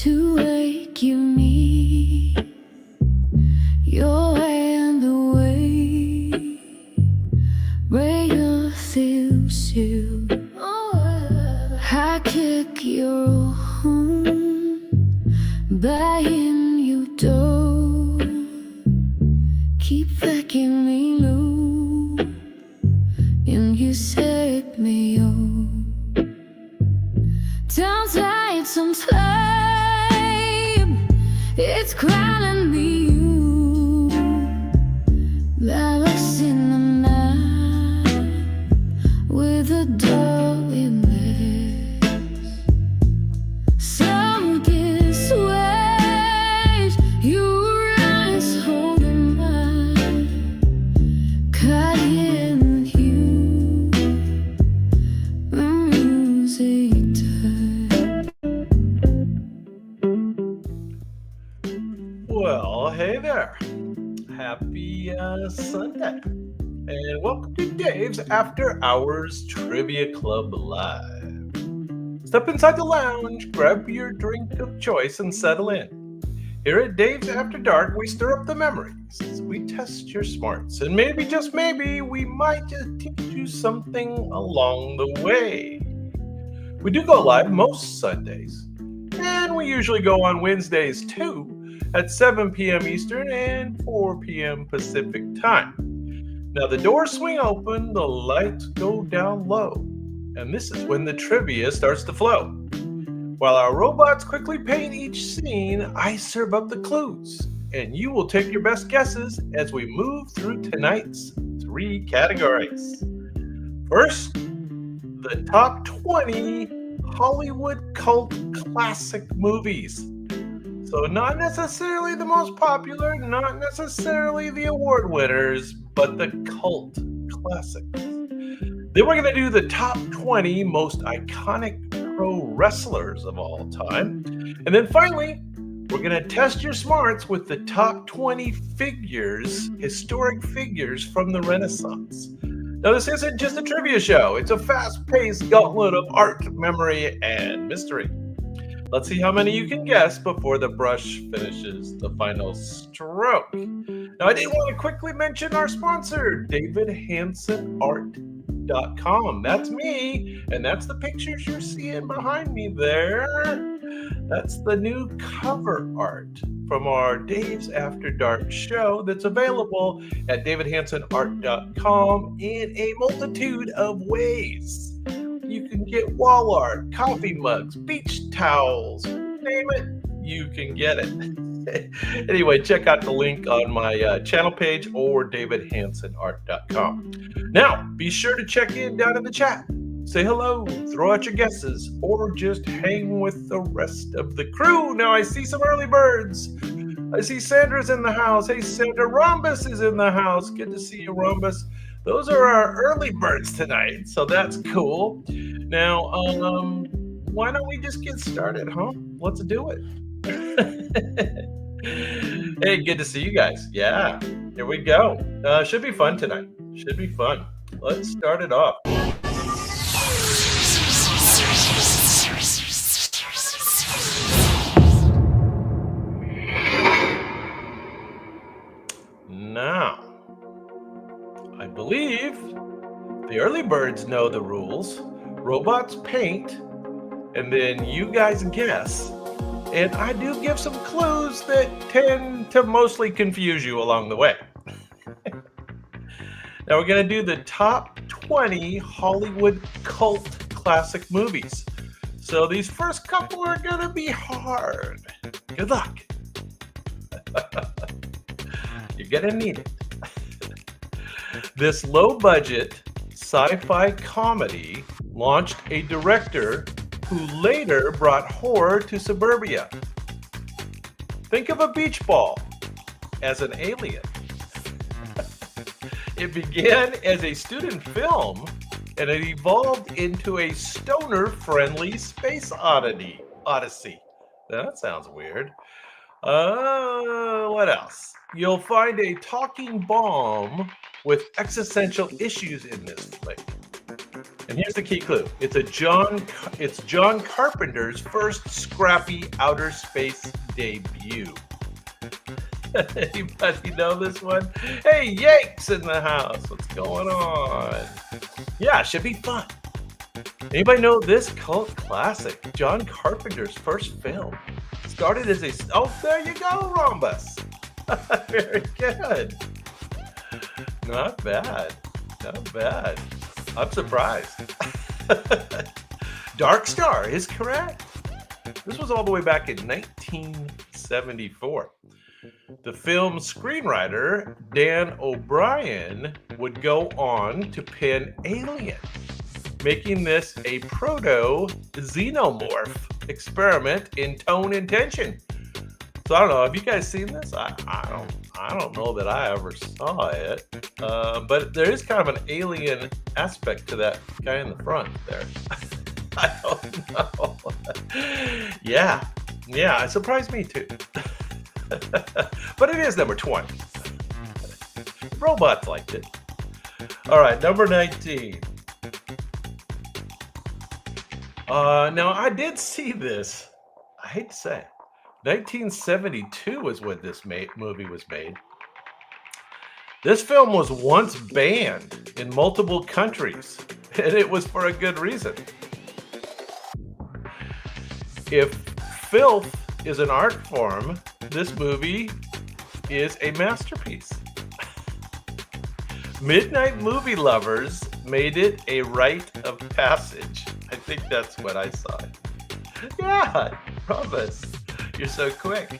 to wake you need your hand away, break your steel shoe. I kick your home, buy in your door, keep fucking me low, and you set me on. Downside some time, it's calling me you. Lost in the night with a dull image. Some kiss waves, your eyes holding mine, cutting you, music time. Well, hey there. Happy Sunday. And welcome to Dave's After Hours Trivia Club Live. Step inside the lounge, grab your drink of choice, and settle in. Here at Dave's After Dark, we stir up the memories. We test your smarts. And maybe, just maybe, we might just teach you something along the way. We do go live most Sundays. And we usually go on Wednesdays too, at 7 p.m. Eastern and 4 p.m. Pacific time. Now the doors swing open, the lights go down low, and this is when the trivia starts to flow. While our robots quickly paint each scene, I serve up the clues, and you will take your best guesses as we move through tonight's 3 categories. First, the top 20 Hollywood cult classic movies. So not necessarily the most popular, not necessarily the award winners, but the cult classics. Then we're going to do the top 20 most iconic pro wrestlers of all time. And then finally, we're going to test your smarts with the top 20 figures, historic figures from the Renaissance. Now, this isn't just a trivia show. It's a fast-paced gauntlet of art, memory, and mystery. Let's see how many you can guess before the brush finishes the final stroke. Now, I did want to quickly mention our sponsor, DavidHansenArt.com. That's me, and that's the pictures you're seeing behind me there. That's the new cover art from our Dave's After Dark show that's available at DavidHansenArt.com in a multitude of ways. You can get wall art, coffee mugs, beach towels, name it, you can get it. Anyway, check out the link on my channel page or davidhansenart.com. Now, be sure to check in down in the chat. Say hello, throw out your guesses, or just hang with the rest of the crew. Now, I see some early birds. I see Sandra's in the house. Hey, Sandra, Rhombus is in the house. Good to see you, Rhombus. Those are our early birds tonight, so that's cool. Now, why don't we just get started, huh? Let's do it. Hey, good to see you guys. Yeah, here we go. Should be fun tonight. Should be fun. Let's start it off. Now, I believe the early birds know the rules. Robots paint, and then you guys guess. And I do give some clues that tend to mostly confuse you along the way. Now we're going to do the top 20 Hollywood cult classic movies. So these first couple are going to be hard. Good luck. You're going to need it. This low-budget sci-fi comedy launched a director who later brought horror to suburbia. Think of a beach ball as an alien. It began as a student film and it evolved into a stoner-friendly space odyssey. That sounds weird. What else? You'll find a talking bomb with existential issues in this flick. And here's the key clue. It's John Carpenter's first scrappy outer space debut. Anybody know this one? Hey, Yanks in the house. What's going on? Yeah, should be fun. Anybody know this cult classic? John Carpenter's first film. Started as a... Oh, there you go, Rhombus. Very good. Not bad. Not bad. I'm surprised. Dark Star is correct. This was all the way back in 1974. The film's screenwriter, Dan O'Brien, would go on to pen Alien, making this a proto-xenomorph experiment in tone and tension. So I don't know. Have you guys seen this? I don't know that I ever saw it, but there is kind of an alien aspect to that guy in the front there. I don't know. Yeah, it surprised me too. But it is number 20. Robots liked it. All right, number 19. Now I did see this. I hate to say it. 1972 was when this movie was made. This film was once banned in multiple countries, and it was for a good reason. If filth is an art form, this movie is a masterpiece. Midnight movie lovers made it a rite of passage. I think that's what I saw. Yeah, promise. You're so quick.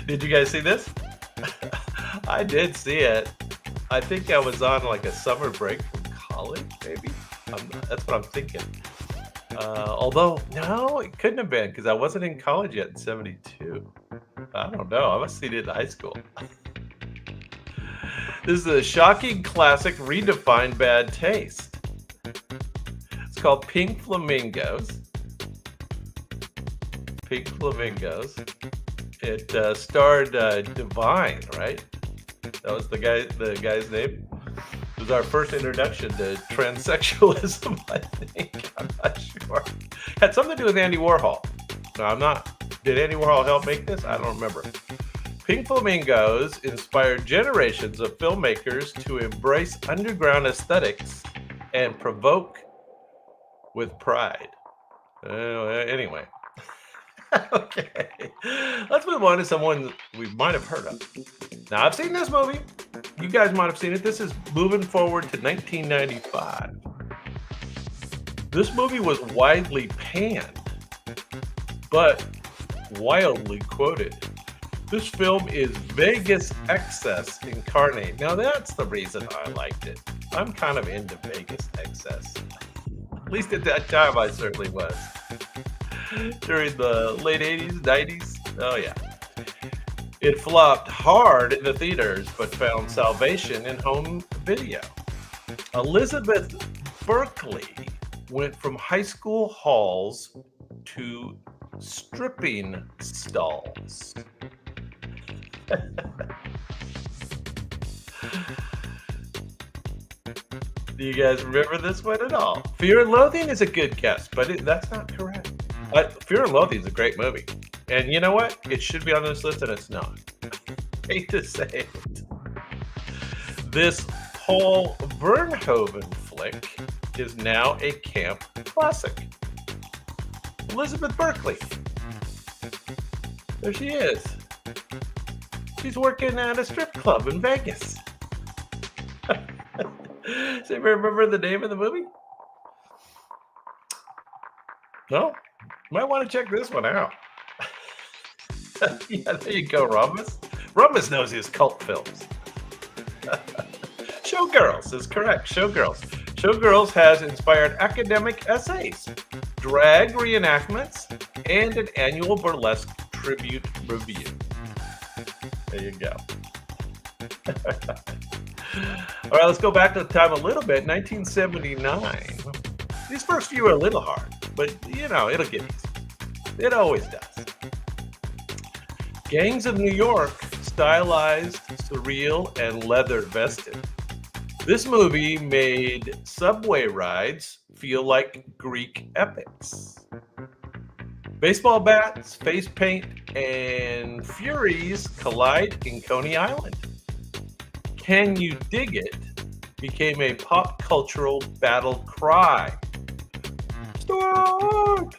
Did you guys see this? I did see it. I think I was on like a summer break from college, maybe. That's what I'm thinking. Although, no, it couldn't have been because I wasn't in college yet in 72. I don't know. I must have seen it in high school. This is a shocking classic redefined bad taste. It's called Pink Flamingos. Pink Flamingos. It starred Divine, right? That was the guy's name. It was our first introduction to transsexualism, I think. I'm not sure. Had something to do with Andy Warhol. No, I'm not. Did Andy Warhol help make this? I don't remember. Pink Flamingos inspired generations of filmmakers to embrace underground aesthetics and provoke with pride. Anyway. Okay. Let's move on to someone we might have heard of. Now, I've seen this movie. You guys might have seen it. This is moving forward to 1995. This movie was widely panned, but wildly quoted. This film is Vegas excess incarnate. Now, that's the reason I liked it. I'm kind of into Vegas excess. At least at that time, I certainly was. During the late 80s, 90s. Oh, yeah. It flopped hard in the theaters, but found salvation in home video. Elizabeth Berkley went from high school halls to stripping stalls. Do you guys remember this one at all? Fear and Loathing is a good guess, but that's not correct. Fear and Loathing is a great movie. And you know what? It should be on this list, and it's not. Hate to say it. This Paul Verhoeven flick is now a camp classic. Elizabeth Berkley. There she is. She's working at a strip club in Vegas. Does anybody remember the name of the movie? No? You might want to check this one out. Yeah, there you go, Rhombus. Rhombus knows his cult films. Showgirls is correct. Showgirls. Showgirls has inspired academic essays, drag reenactments, and an annual burlesque tribute review. There you go. All right, let's go back to the time a little bit. 1979. These first few are a little hard, but you know, it'll get easy. It always does. Gangs of New York, stylized, surreal, and leather vested. This movie made subway rides feel like Greek epics. Baseball bats, face paint, and furies collide in Coney Island. Can You Dig It became a pop cultural battle cry. Stuart!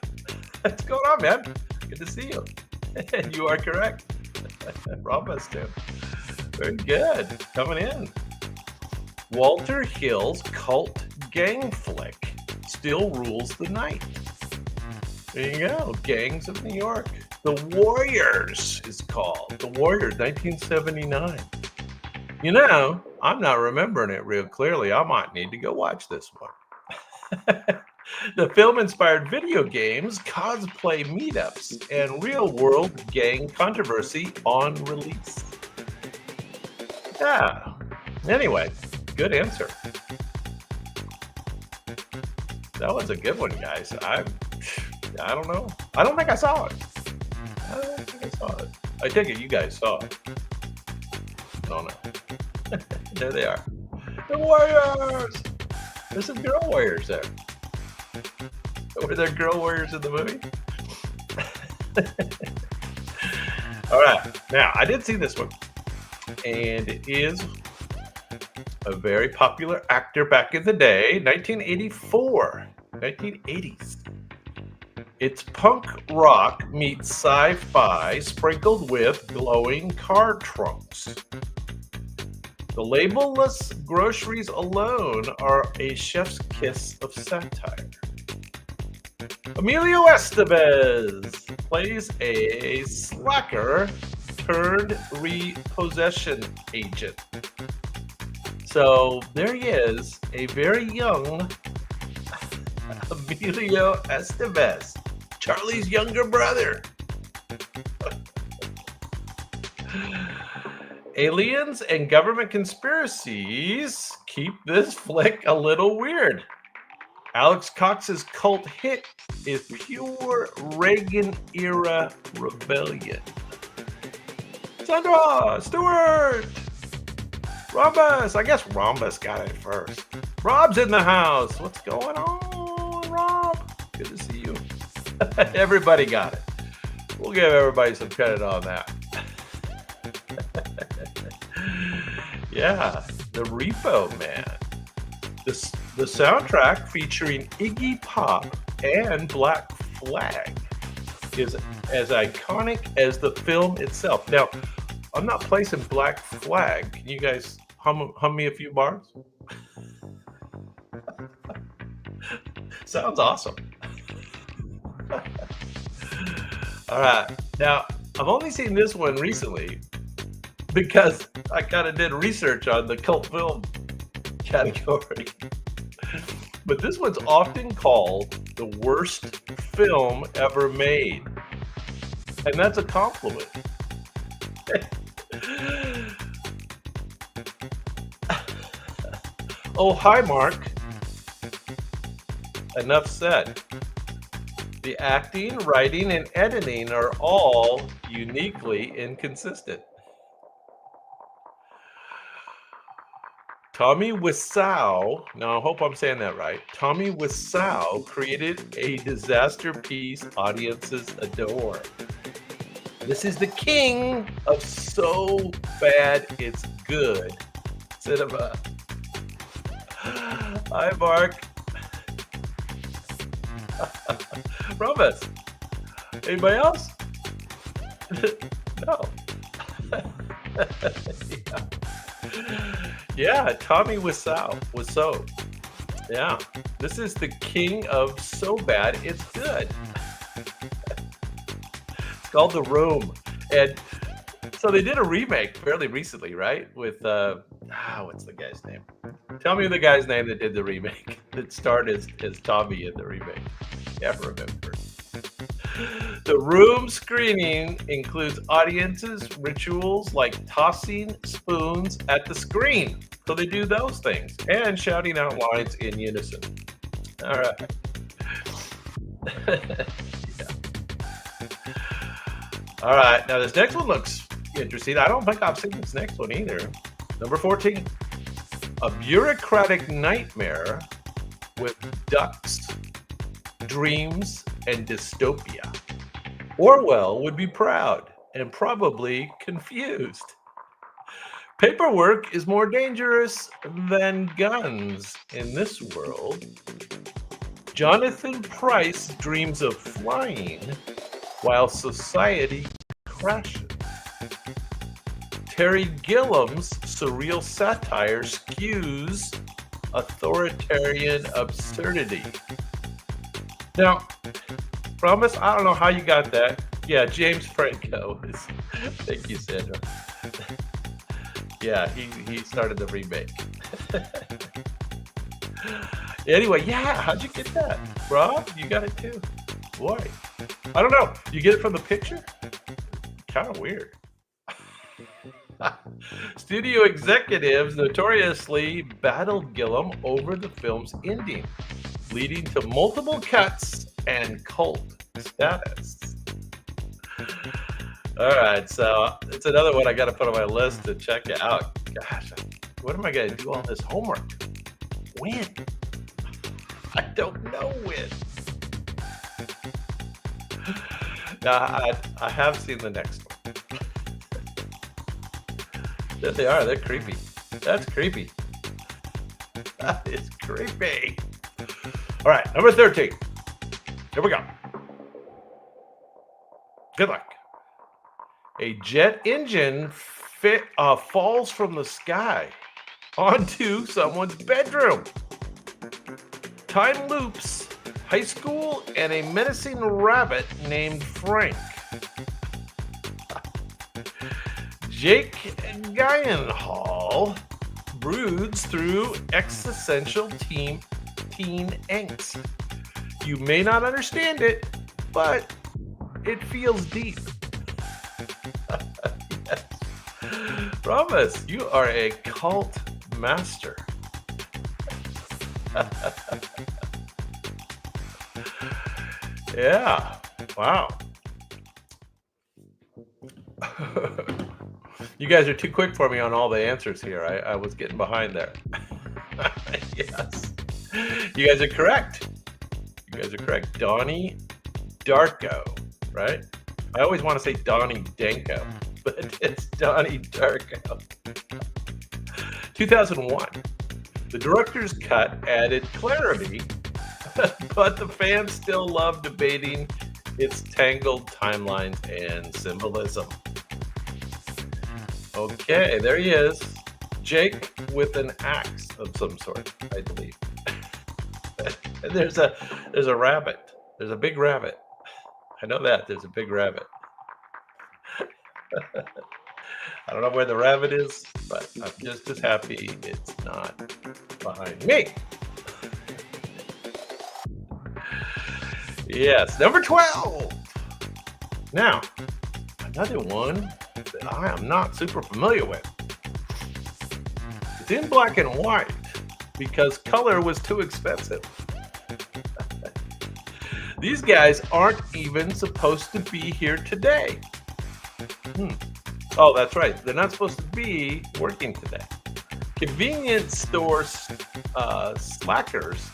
What's going on, man? Good to see you. You are correct. Rhombus, too. Very good. Coming in. Walter Hill's cult gang flick still rules the night. There you go. Gangs of New York. The Warriors is called. The Warriors, 1979. You know, I'm not remembering it real clearly. I might need to go watch this one. The film inspired video games, cosplay meetups, and real-world gang controversy on release. Yeah. Anyway, good answer. That was a good one, guys. I don't know. I don't think I saw it. I don't think I saw it. I take it you guys saw it. I don't know. There they are. The Warriors! There's some girl warriors there. Were there girl warriors in the movie? All right. Now, I did see this one. And it is a very popular actor back in the day, 1984, 1980s. It's punk rock meets sci-fi sprinkled with glowing car trunks. The labelless groceries alone are a chef's kiss of satire. Emilio Estevez plays a slacker turned repossession agent. So there he is, a very young Emilio Estevez, Charlie's younger brother. Aliens and government conspiracies keep this flick a little weird. Alex Cox's cult hit is pure Reagan-era rebellion. Sandra, Stuart, Rhombus. I guess Rhombus got it first. Rob's in the house. What's going on, Rob? Good to see you. Everybody got it. We'll give everybody some credit on that. Yeah, the Repo Man. The soundtrack featuring Iggy Pop and Black Flag is as iconic as the film itself. Now, I'm not placing Black Flag. Can you guys hum me a few bars? Sounds awesome. All right. Now, I've only seen this one recently because I kind of did research on the cult film category. But this one's often called the worst film ever made. And that's a compliment. Oh, hi, Mark. Enough said. The acting, writing, and editing are all uniquely inconsistent. Tommy Wiseau, now I hope I'm saying that right. Tommy Wiseau created a disaster piece audiences adore. This is the king of so bad it's good cinema. Hi, Mark. Rhombus. Anybody else? No. Yeah, Tommy Wiseau. Yeah, this is the king of so bad it's good. It's called The Room, and so they did a remake fairly recently, right? With what's the guy's name? Tell me the guy's name that did the remake that starred as Tommy in the remake. Can't remember. The Room screening includes audiences rituals like tossing spoons at the screen. So they do those things and shouting out lines in unison. All right. Yeah. All right. Now this next one looks interesting. I don't think I've seen this next one either. Number 14. A bureaucratic nightmare with ducks, dreams, and dystopia. Orwell would be proud and probably confused. Paperwork is more dangerous than guns in this world. Jonathan Pryce dreams of flying while society crashes. Terry Gilliam's surreal satire skews authoritarian absurdity. Now, promise, I don't know how you got that. Yeah, James Franco is. Thank you, Sandra. Yeah, he started the remake. Anyway, yeah, how'd you get that? Rob, you got it too. Boy, I don't know. You get it from the picture? Kind of weird. Studio executives notoriously battled Gilliam over the film's ending, leading to multiple cuts and cult status. All right, so it's another one I got to put on my list to check out. Gosh, what am I going to do all this homework? When? I don't know when. Now, I have seen the next one. There they are. They're creepy. That's creepy. That is creepy. All right, number 13. Here we go. Good luck. A jet engine falls from the sky onto someone's bedroom. Time loops, high school, and a menacing rabbit named Frank. Jake Gyllenhaal broods through existential teen angst. You may not understand it, but it feels deep. Yes. Promise, you are a cult master. Yeah, wow. You guys are too quick for me on all the answers here. I was getting behind there. Yes. You guys are correct. You guys are correct. Donnie Darko, right? I always want to say Donnie Danko, but it's Donnie Darko. 2001. The director's cut added clarity, but the fans still love debating its tangled timelines and symbolism. Okay, there he is. Jake with an axe of some sort, I believe. And there's a rabbit. There's a big rabbit. I know that. There's a big rabbit. I don't know where the rabbit is, but I'm just as happy it's not behind me. Yes, number 12. Now, another one that I am not super familiar with. It's in black and white because color was too expensive. These guys aren't even supposed to be here today. Oh, that's right. They're not supposed to be working today. Convenience store slackers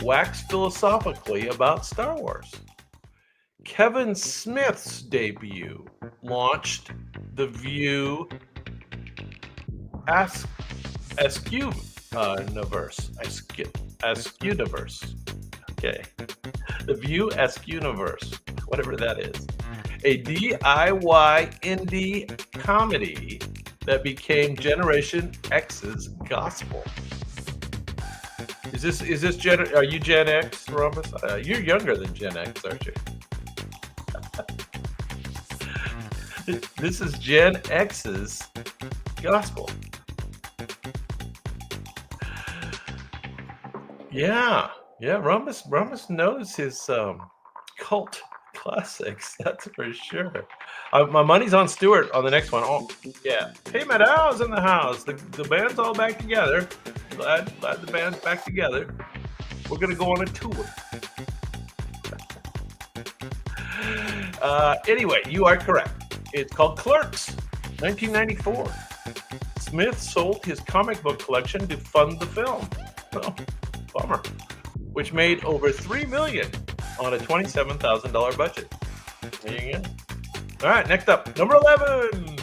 wax philosophically about Star Wars. Kevin Smith's debut launched the View Askew-niverse. Okay. The View Askew-niverse, whatever that is. A DIY indie comedy that became Generation X's gospel. Is this Gen? Are you Gen X, Rhombus? You're younger than Gen X, aren't you? This is Gen X's gospel. Yeah. Rhombus knows his cult classics. That's for sure. My money's on Stuart on the next one. Oh, yeah. Hey, Madow's in the house. The band's all back together. Glad the band's back together. We're gonna go on a tour. Anyway, you are correct. It's called Clerks, 1994. Smith sold his comic book collection to fund the film. Oh, bummer. Which made over $3 million on a $27,000 budget. There you go. All right, next up, number 11.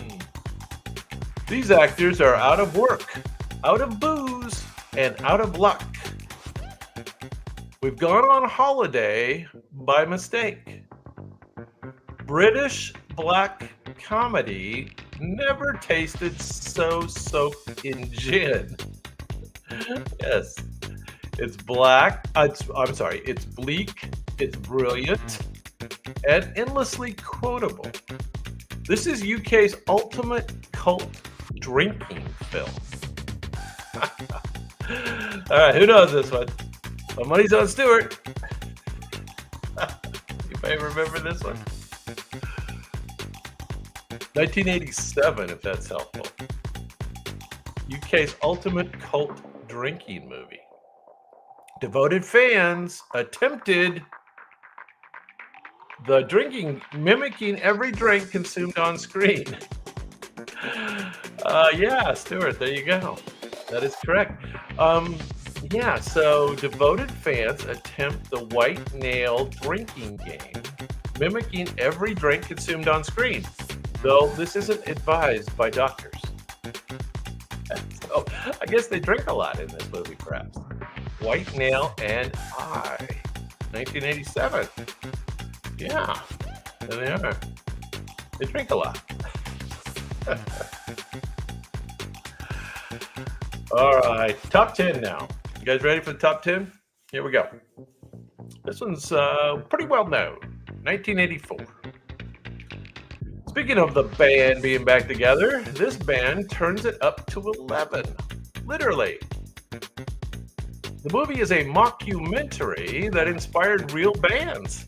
These actors are out of work, out of booze, and out of luck. We've gone on holiday by mistake. British black comedy never tasted so soaked in gin. Yes, it's black. It's bleak. It's brilliant, and endlessly quotable. This is UK's ultimate cult drinking film. All right, who knows this one? My money's on Stuart. You may remember this one. 1987, if that's helpful. UK's ultimate cult drinking movie. Devoted fans attempted the drinking, mimicking every drink consumed on screen. Yeah, Stuart, there you go. That is correct. So devoted fans attempt the white nail drinking game, mimicking every drink consumed on screen, though this isn't advised by doctors. So I guess they drink a lot in this movie, perhaps. White Nail and I, 1987. Yeah, there they are. They drink a lot. All right, top 10 now. You guys ready for the top 10? Here we go. This one's pretty well known. 1984. Speaking of the band being back together, this band turns it up to 11. Literally. The movie is a mockumentary that inspired real bands.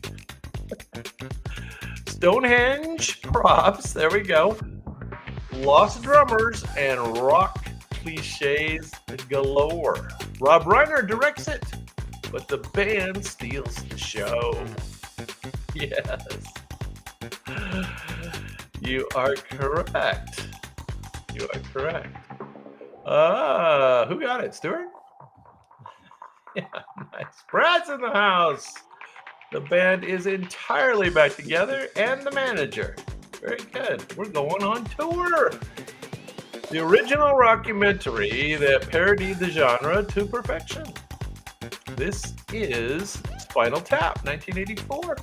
Stonehenge props, there we go. Lost drummers and rock cliches galore. Rob Reiner directs it, but the band steals the show. Yes. You are correct. You are correct. Who got it, Stuart? Yeah, nice. Brad's in the house. The band is entirely back together, and the manager. Very good. We're going on tour. The original rockumentary that parodied the genre to perfection. This is Spinal Tap, 1984.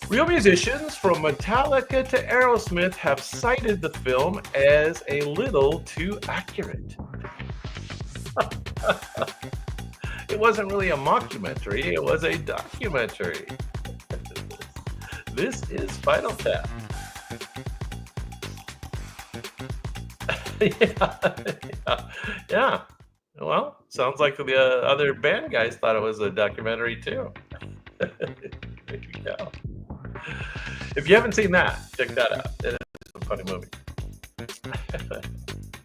Real musicians from Metallica to Aerosmith have cited the film as a little too accurate. It wasn't really a mockumentary, it was a documentary. This is Spinal Tap. Yeah. Well, sounds like the other band guys thought it was a documentary too. There you go. If you haven't seen that, check that out. It is a funny movie.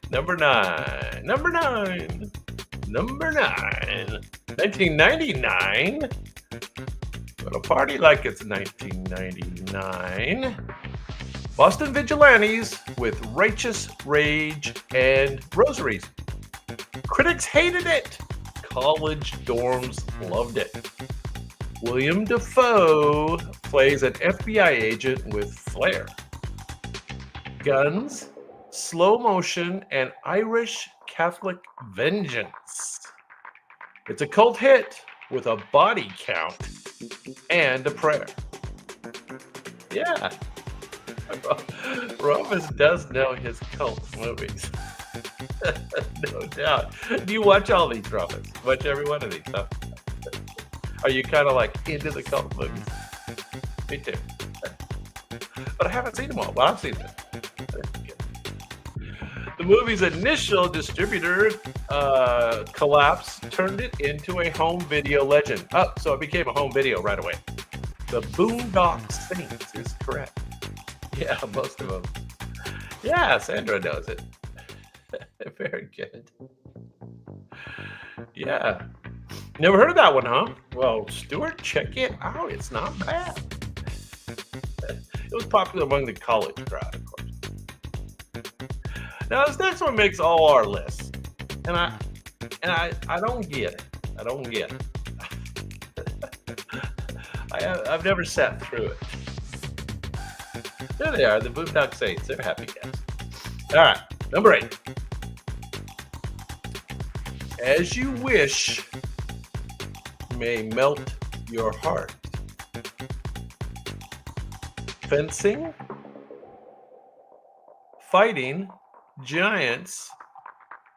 Number nine. 1999. Gonna party like it's 1999. Boston Vigilantes with Righteous Rage and Rosaries. Critics hated it. College dorms loved it. William Dafoe plays an FBI agent with flair. Guns, slow motion, and Irish Catholic vengeance. It's a cult hit with a body count and a prayer. Yeah. Rufus does know his cult movies. No doubt. Do you watch all these, Rufus? Watch every one of these, huh? Are you kind of like into the cult movies? Me too. But I haven't seen them all. Well, I've seen them. The movie's initial distributor collapse turned it into a home video legend. Oh, so it became a home video right away. The Boondock Saints is correct. Yeah, most of them. Yeah, Sandra knows it. Very good. Yeah. Never heard of that one, huh? Well, Stuart, check it out. It's not bad. It was popular among the college crowd, of course. Now this next one makes all our lists, and I don't get it. I don't get it. I've never sat through it. There they are, the Boondock Saints. They're happy guys. All right, number 8. As you wish may melt your heart. Fencing, fighting, giants,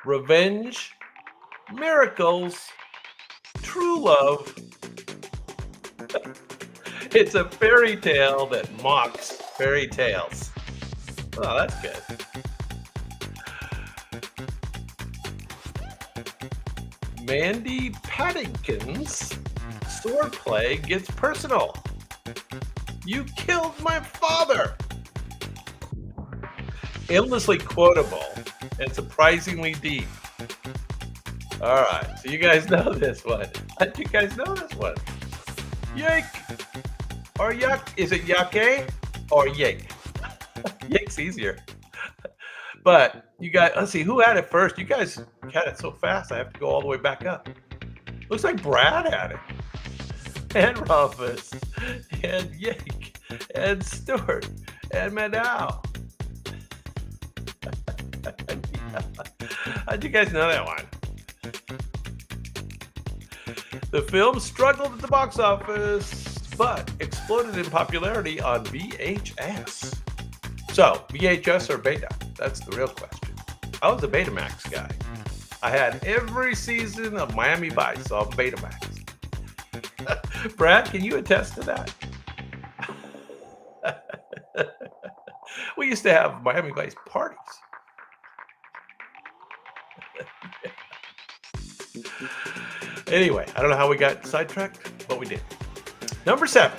revenge, miracles, true love. It's a fairy tale that mocks fairy tales. Oh, that's good. Mandy Patinkin's swordplay gets personal. You killed my father. Endlessly quotable and surprisingly deep. All right, so you guys know this one. How did you guys know this one? Yake or yuck? Is it yake or yake? Yake's easier. But you guys, let's see, who had it first? You guys had it so fast, I have to go all the way back up. Looks like Brad had it. And Rufus, and Yake, and Stuart, and Maddow. How'd you guys know that one? The film struggled at the box office, but exploded in popularity on VHS. So, VHS or Beta? That's the real question. I was a Betamax guy. I had every season of Miami Vice on Betamax. Brad, can you attest to that? We used to have Miami Vice parties. Anyway, I don't know how we got sidetracked, but we did. Number 7.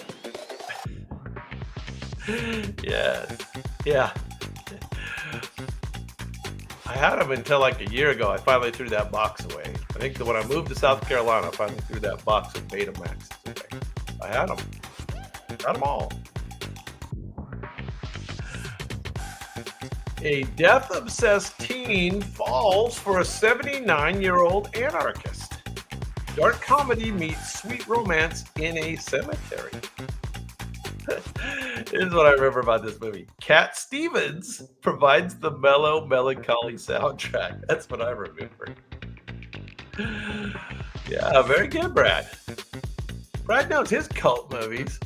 Yes. Yeah. I had them until like a year ago. I finally threw that box away. I think that when I moved to South Carolina, I finally threw that box of Betamax away. I had them. Got them all. A death-obsessed teen falls for a 79-year-old anarchist. Dark comedy meets sweet romance in a cemetery. Here's what I remember about this movie. Cat Stevens provides the mellow, melancholy soundtrack. That's what I remember. Yeah, very good, Brad. Brad knows his cult movies.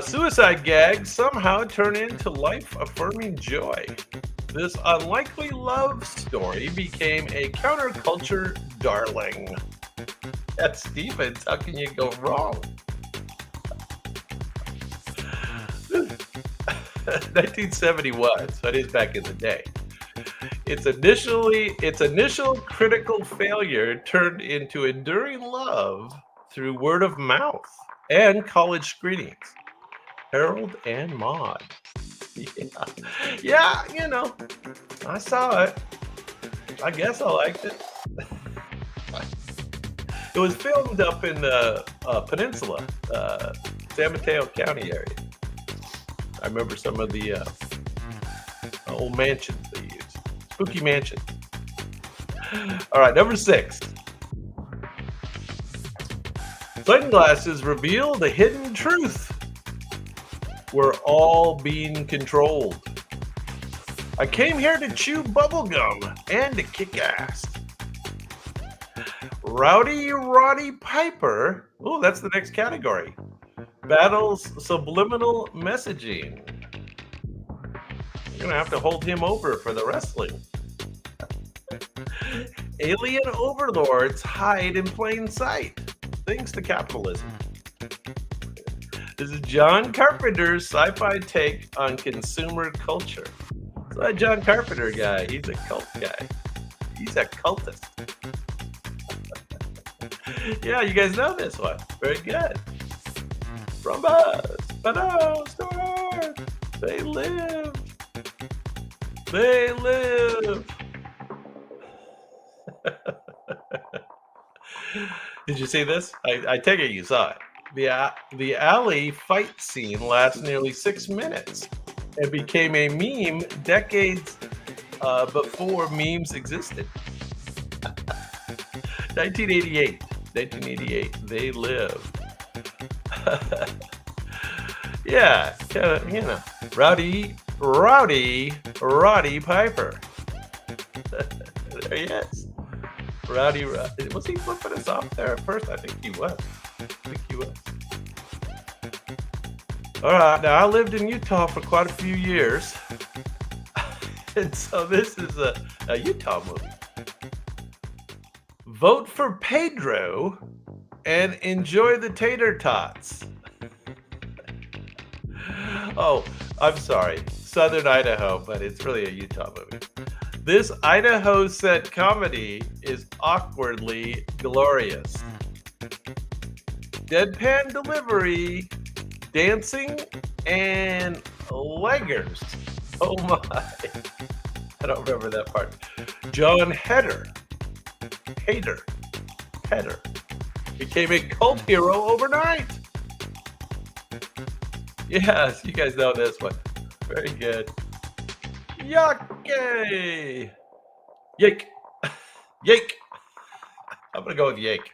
Suicide gags somehow turn into life-affirming joy. This unlikely love story became a counterculture darling. Cat Stevens, how can you go wrong? 1971, so it is back in the day. Its initial critical failure turned into enduring love through word of mouth and college screenings. Harold and Maude. Yeah, you know, I saw it. I guess I liked it. It was filmed up in the peninsula, San Mateo County area. I remember some of the old mansions they used. Spooky mansion. All right, number 6. Sunglasses reveal the hidden truth. We're all being controlled. I came here to chew bubblegum and to kick ass. Rowdy Roddy Piper, oh, that's the next category, battles subliminal messaging. You're going to have to hold him over for the wrestling. Alien overlords hide in plain sight, thanks to capitalism. This is John Carpenter's sci-fi take on consumer culture. So that John Carpenter guy, he's a cult guy. He's a cultist. Yeah, you guys know this one. Very good. From us, but stars, they live. They live. Did you see this? I take it you saw it. The alley fight scene lasts nearly 6 minutes and became a meme decades before memes existed. 1988. 1988. They live. Yeah, Rowdy Piper. There he is. Rowdy. Was he flipping us off there at first? I think he was. All right, now I lived in Utah for quite a few years. And so this is a Utah movie. Vote for Pedro and enjoy the tater tots. Oh, I'm sorry. Southern Idaho, but it's really a Utah movie. This Idaho set comedy is awkwardly glorious. Deadpan delivery, dancing, and leggers. Oh my. I don't remember that part. John Heder became a cult hero overnight. Yes, you guys know this one. Very good. Yucky! Yake. Yake. I'm going to go with yake.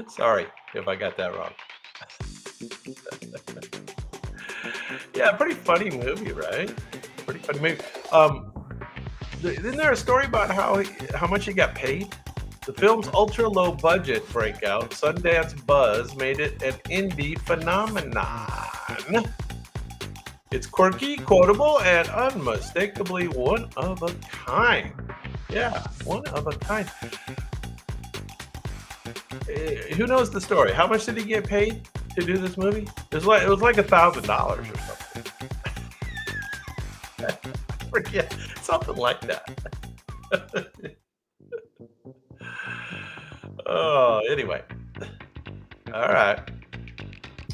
Sorry if I got that wrong. Yeah, pretty funny movie, right? Pretty funny movie. Isn't there a story about how much he got paid? The film's ultra-low budget breakout, Sundance buzz, made it an indie phenomenon. It's quirky, quotable, and unmistakably one of a kind. Yeah, one of a kind. Who knows the story? How much did he get paid to do this movie? It was like $1,000 or something. I forget, something like that. Oh, anyway. All right.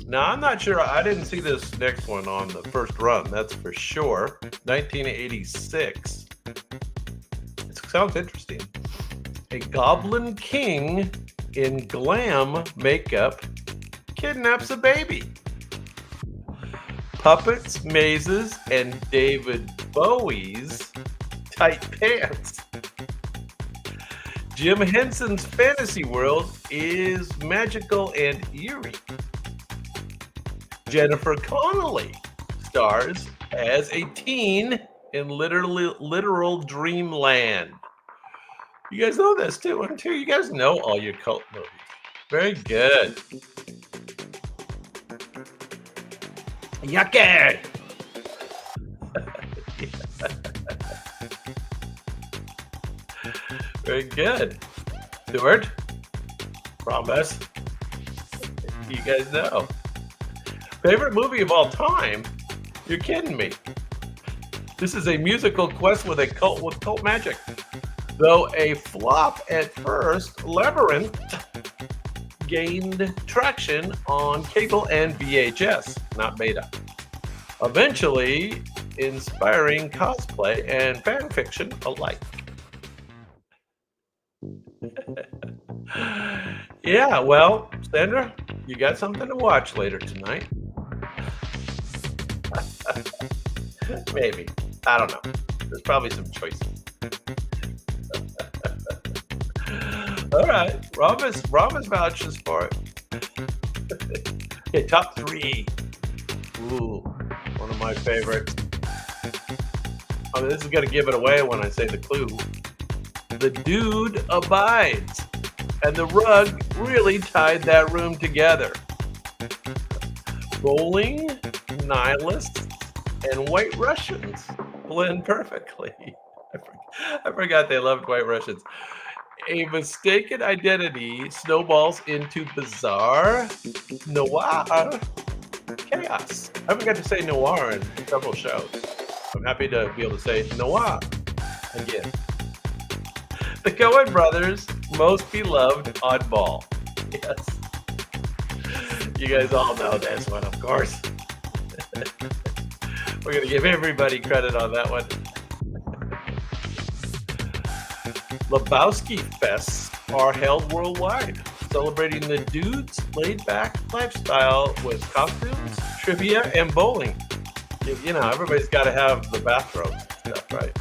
Now, I'm not sure. I didn't see this next one on the first run. That's for sure. 1986. It sounds interesting. A goblin king in glam makeup kidnaps a baby. Puppets, mazes, and David Bowie's tight pants. Jim Henson's fantasy world is magical and eerie. Jennifer Connelly stars as a teen in literal dreamland. You guys know this too, don't you? You guys know all your cult movies. Very good. Yucky! Very good. Stuart, promise. You guys know. Favorite movie of all time? You're kidding me. This is a musical quest with cult magic. Though a flop at first, Labyrinth gained traction on cable and VHS, not beta. Eventually inspiring cosplay and fan fiction alike. Yeah, well, Sandra, you got something to watch later tonight. Maybe. I don't know. There's probably some choices. All right. Rhombus vouches for it. Okay, top 3. Ooh, one of my favorites. I mean, this is going to give it away when I say the clue. The dude abides. And the rug really tied that room together. Bowling, nihilists, and white Russians blend perfectly. I forgot they loved white Russians. A mistaken identity snowballs into bizarre noir chaos. I haven't got to say noir in several shows. I'm happy to be able to say noir again. The Coen brothers' most beloved oddball. Yes. You guys all know this one, of course. We're going to give everybody credit on that one. Lebowski fests are held worldwide. celebrating the dude's laid-back lifestyle with costumes, trivia, and bowling. You know, everybody's got to have the bathrobes and stuff, right?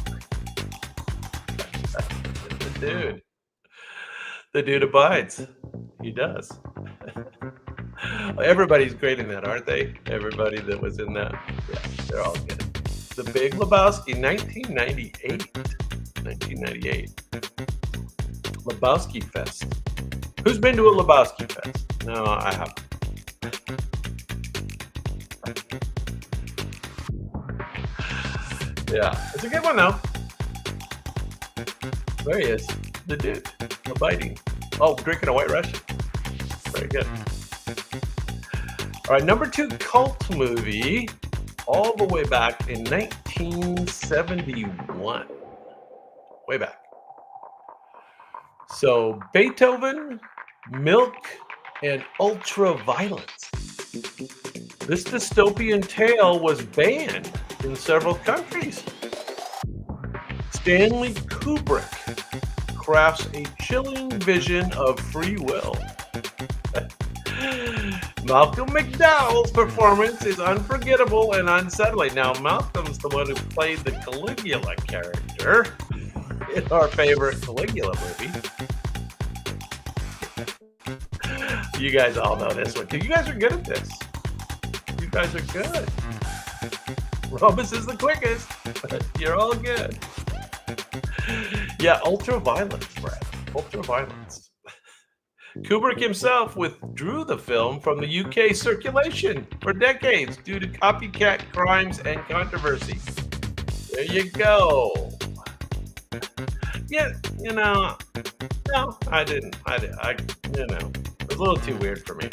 The dude. The dude abides. He does. Everybody's great in that, aren't they? Everybody that was in that. Yeah, they're all good. The Big Lebowski, 1998. 1998. Lebowski Fest. Who's been to a Lebowski Fest? No, I haven't. Yeah, it's a good one though. There he is, the dude, abiding. Oh, drinking a White Russian. Very good. All right, number 2 cult movie, all the way back in 1971. Way back. So Beethoven, Milk, and Ultraviolence. This dystopian tale was banned in several countries. Stanley Kubrick crafts a chilling vision of free will. Malcolm McDowell's performance is unforgettable and unsettling. Now, Malcolm's the one who played the Caligula character in our favorite Caligula movie. You guys all know this one too. You guys are good at this. You guys are good. Robus is the quickest. You're all good. Yeah, Ultraviolence, Brad. Ultraviolence. Kubrick himself withdrew the film from the UK circulation for decades due to copycat crimes and controversy. There you go. Yeah, you know, no, I didn't. You know, it was a little too weird for me.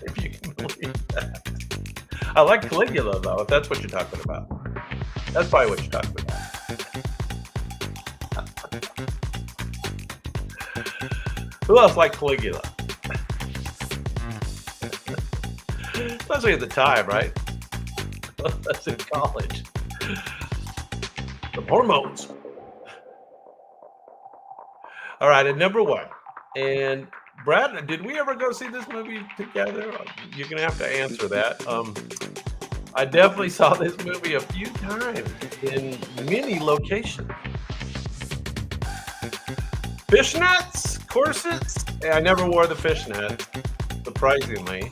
If you can believe that. I like Caligula, though, if that's what you're talking about. That's probably what you're talking about. Who else liked Caligula? Especially at the time, right? That's in college. The hormones. All right, at number 1. And Brad, did we ever go see this movie together? You're going to have to answer that. I definitely saw this movie a few times in many locations. Fishnets, corsets. I never wore the fishnets, surprisingly.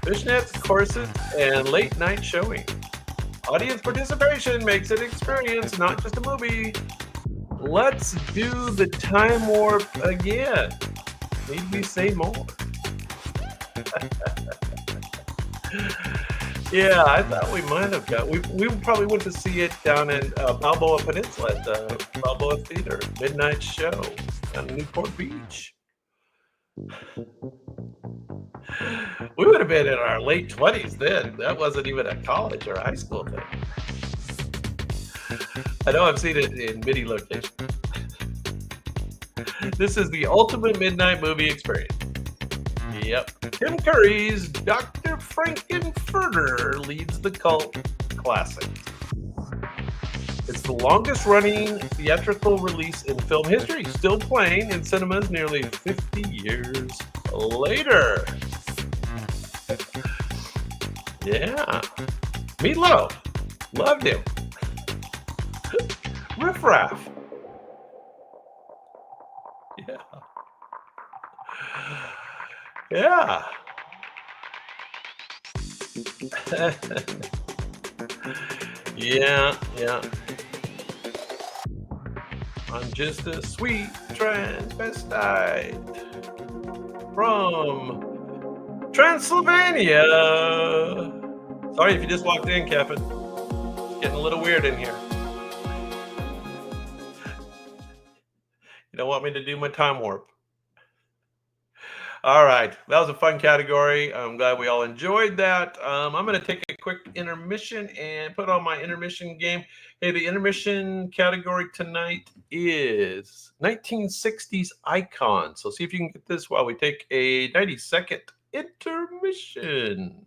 Fishnets, corsets, and late night showing. Audience participation makes it an experience, not just a movie. Let's do the time warp again. Need we say more? Yeah, I thought we might have got. We probably went to see it down in Balboa Peninsula at the Balboa Theater midnight show on Newport Beach. We would have been in our late 20s then. That wasn't even a college or high school thing. I know I've seen it in many locations. This is the ultimate midnight movie experience. Yep. Tim Curry's Dr. Frankenfurter leads the cult classic. It's the longest running theatrical release in film history, still playing in cinemas nearly 50 years later. Yeah. Meatloaf. Loved him. Riff Raff. Yeah. Yeah. Yeah. I'm just a sweet transvestite from Transylvania. Sorry if you just walked in, Kevin. It's getting a little weird in here. You don't want me to do my time warp. All right, that was a fun category. I'm glad we all enjoyed that. I'm going to take a quick intermission and put on my intermission game. Hey, the intermission category tonight is 1960s icons. So see if you can get this while we take a 90-second intermission.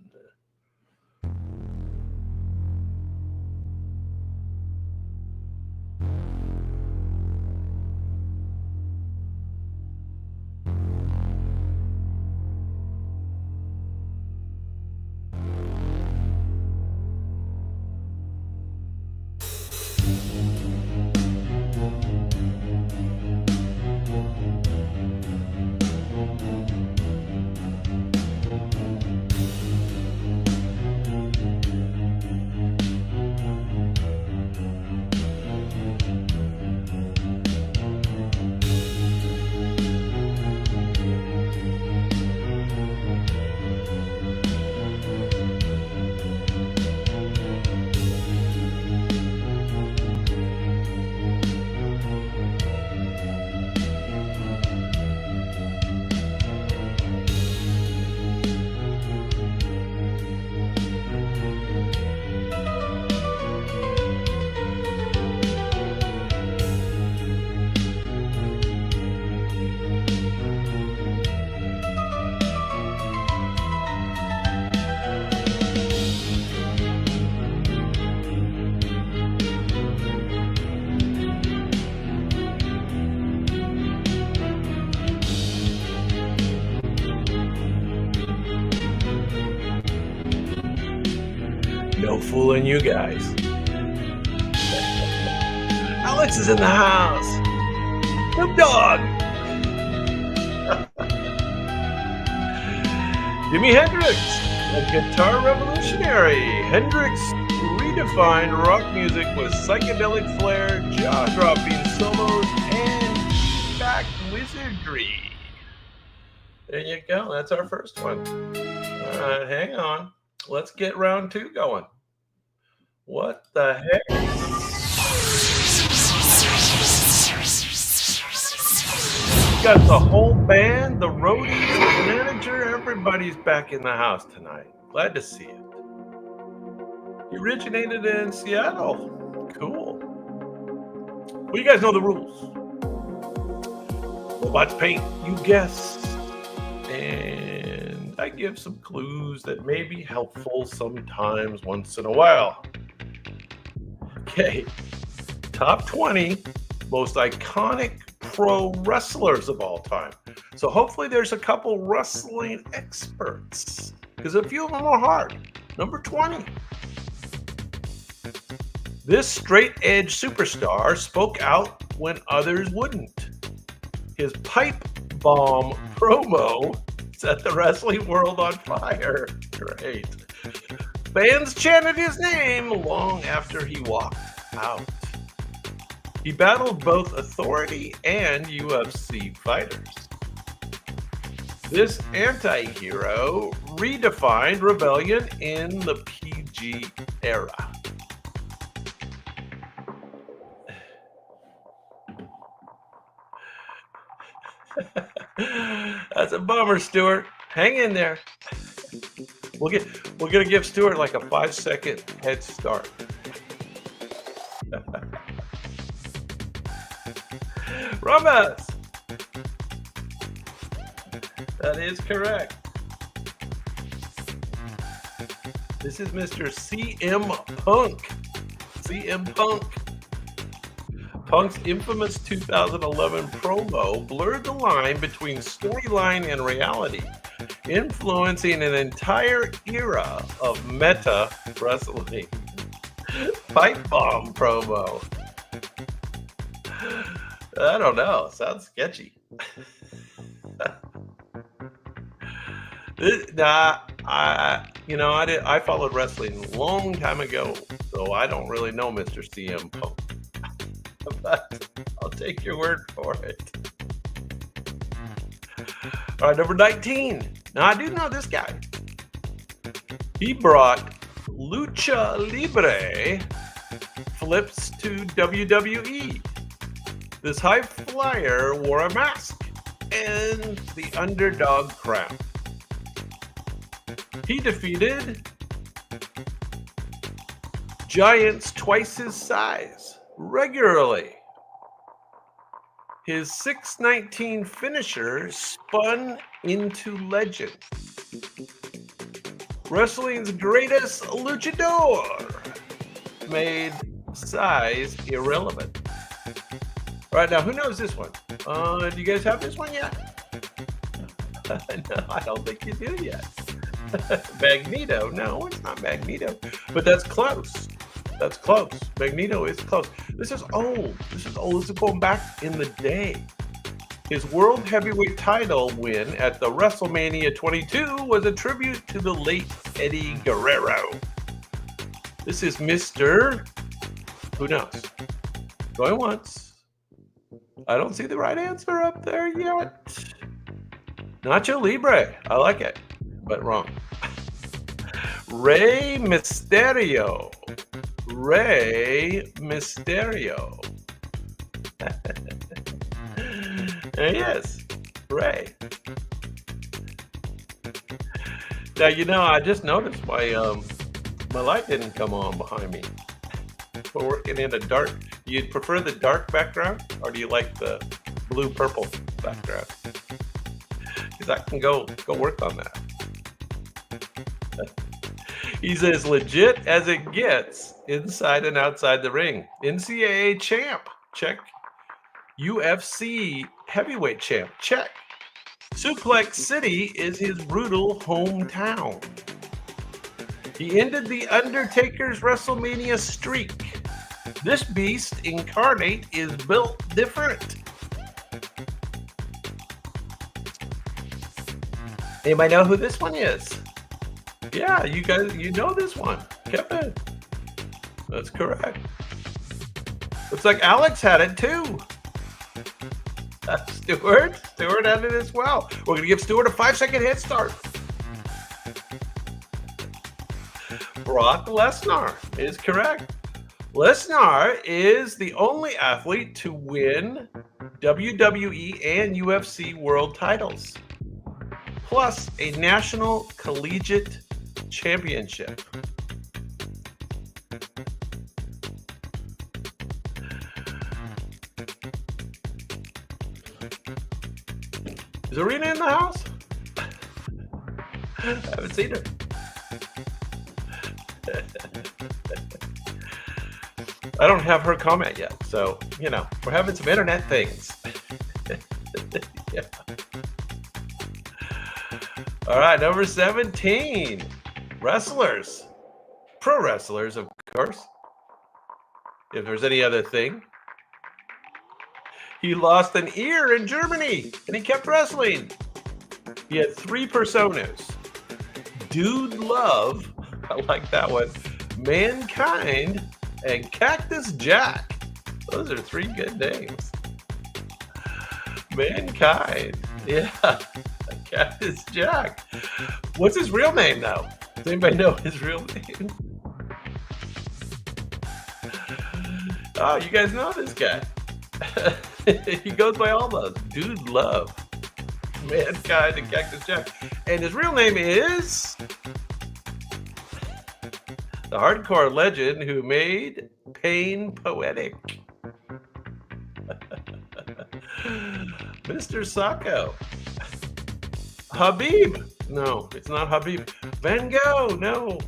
fooling you guys. Alex is in the house. Snoop Dogg. Jimi Hendrix, a guitar revolutionary. Hendrix redefined rock music with psychedelic flair, jaw-dropping solos, and back wizardry. There you go. That's our first one. All right, hang on. Let's get round 2 going. What the heck? We got the whole band, the roadies, the manager, everybody's back in the house tonight. Glad to see it. He originated in Seattle. Cool. Well, you guys know the rules. Robots paint, you guess. And I give some clues that may be helpful sometimes once in a while. Okay. Top 20 most iconic pro wrestlers of all time. So hopefully there's a couple wrestling experts, because a few of them are hard. Number 20. This straight-edge superstar spoke out when others wouldn't. His pipe bomb promo set the wrestling world on fire. Great. Fans chanted his name long after he walked out. He battled both authority and UFC fighters. This anti-hero redefined rebellion in the PG era. That's a bummer, Stuart. Hang in there. We're gonna give Stuart like a 5-second head start. Ramos. That is correct. This is Mr. CM Punk. CM Punk. Punk's infamous 2011 promo blurred the line between storyline and reality, influencing an entire era of meta wrestling. Pipe bomb promo. I don't know. Sounds sketchy. I followed wrestling a long time ago, so I don't really know Mr. CM Punk. But I'll take your word for it. All right, number 19. Now, I do know this guy. He brought Lucha Libre flips to WWE. This high flyer wore a mask and the underdog crown. He defeated giants twice his size regularly. His 619 finisher spun into legend. Wrestling's greatest luchador made size irrelevant. All right, now who knows this one? Do you guys have this one yet? No, I don't think you do yet. Magneto. No, it's not Magneto. But that's close. That's close. Magneto is close. This is old. This is going back in the day. His World Heavyweight title win at the WrestleMania 22 was a tribute to the late Eddie Guerrero. This is Mr. Who knows? Going once. I don't see the right answer up there yet. Nacho Libre. I like it, but wrong. Rey Mysterio. Rey Mysterio. There he is. Rey. Now, I just noticed my light didn't come on behind me. We're working in a dark. Do you prefer the dark background, or do you like the blue-purple background? Because I can go work on that. He's as legit as it gets inside and outside the ring. NCAA champ, check. UFC heavyweight champ, check. Suplex City is his brutal hometown. He ended The Undertaker's WrestleMania streak. This beast incarnate is built different. Anybody know who this one is? Yeah, you guys, you know this one. Kevin. That's correct. Looks like Alex had it too. Stuart had it as well. We're going to give Stuart a 5-second head start. Brock Lesnar is correct. Lesnar is the only athlete to win WWE and UFC world titles, plus a national collegiate championship. Is Arena in the house? I haven't seen her. I don't have her comment yet, so, you know, we're having some internet things. Yeah. All right, number 17. Wrestlers. Pro wrestlers, of course. If there's any other thing. He lost an ear in Germany, and he kept wrestling. He had 3 personas. Dude Love, I like that one. Mankind, and Cactus Jack. Those are 3 good names. Mankind, yeah. Cactus Jack. What's his real name, though? Does anybody know his real name? Oh, you guys know this guy. He goes by all those. Dude Love, Mankind, and Cactus Jack. And his real name is the hardcore legend who made pain poetic. Mr. Sacco. Habib. No, it's not Habib. Van Gogh. No.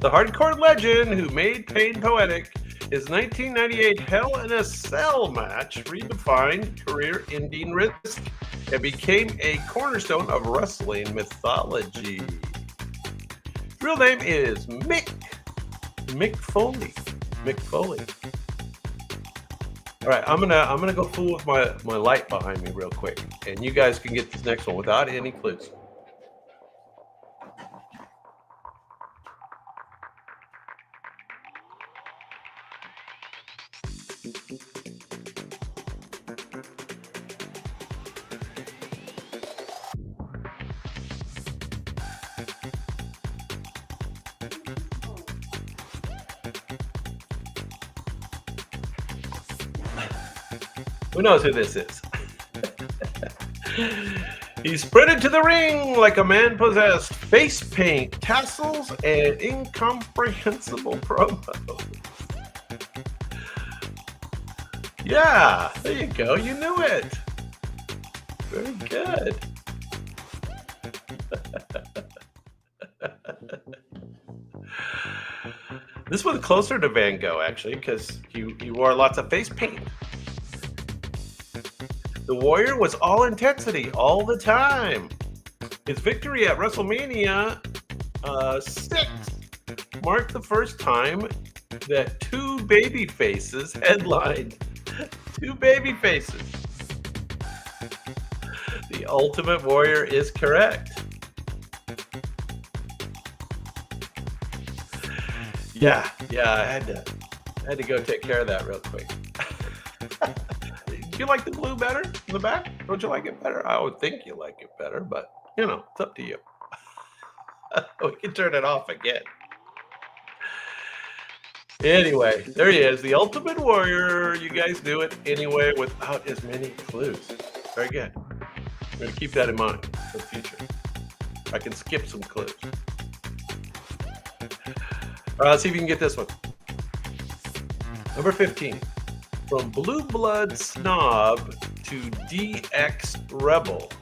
The hardcore legend who made pain poetic. His 1998 Hell in a Cell match redefined career-ending risk and became a cornerstone of wrestling mythology. His real name is Mick Foley. Mick Foley. All right, I'm gonna go fool with my light behind me real quick, and you guys can get this next one without any clues. Who knows who this is? He sprinted to the ring like a man possessed. Face paint, tassels, and incomprehensible promos. Yeah, there you go. You knew it. Very good. This was closer to Van Gogh, actually, because he wore lots of face paint. The Warrior was all intensity all the time. His victory at WrestleMania 6 marked the first time that 2 baby faces headlined. 2 baby faces. The Ultimate Warrior is correct. Yeah, I had to go take care of that real quick. Do you like the blue better in the back? Don't you like it better? I would think you like it better, but, you know, it's up to you. We can turn it off again. Anyway, there he is, the Ultimate Warrior. You guys knew it anyway without as many clues. Very good. I'm going to keep that in mind for the future. I can skip some clues. All right, let's see if you can get this one. Number 15. From Blue Blood Snob to DX Rebel.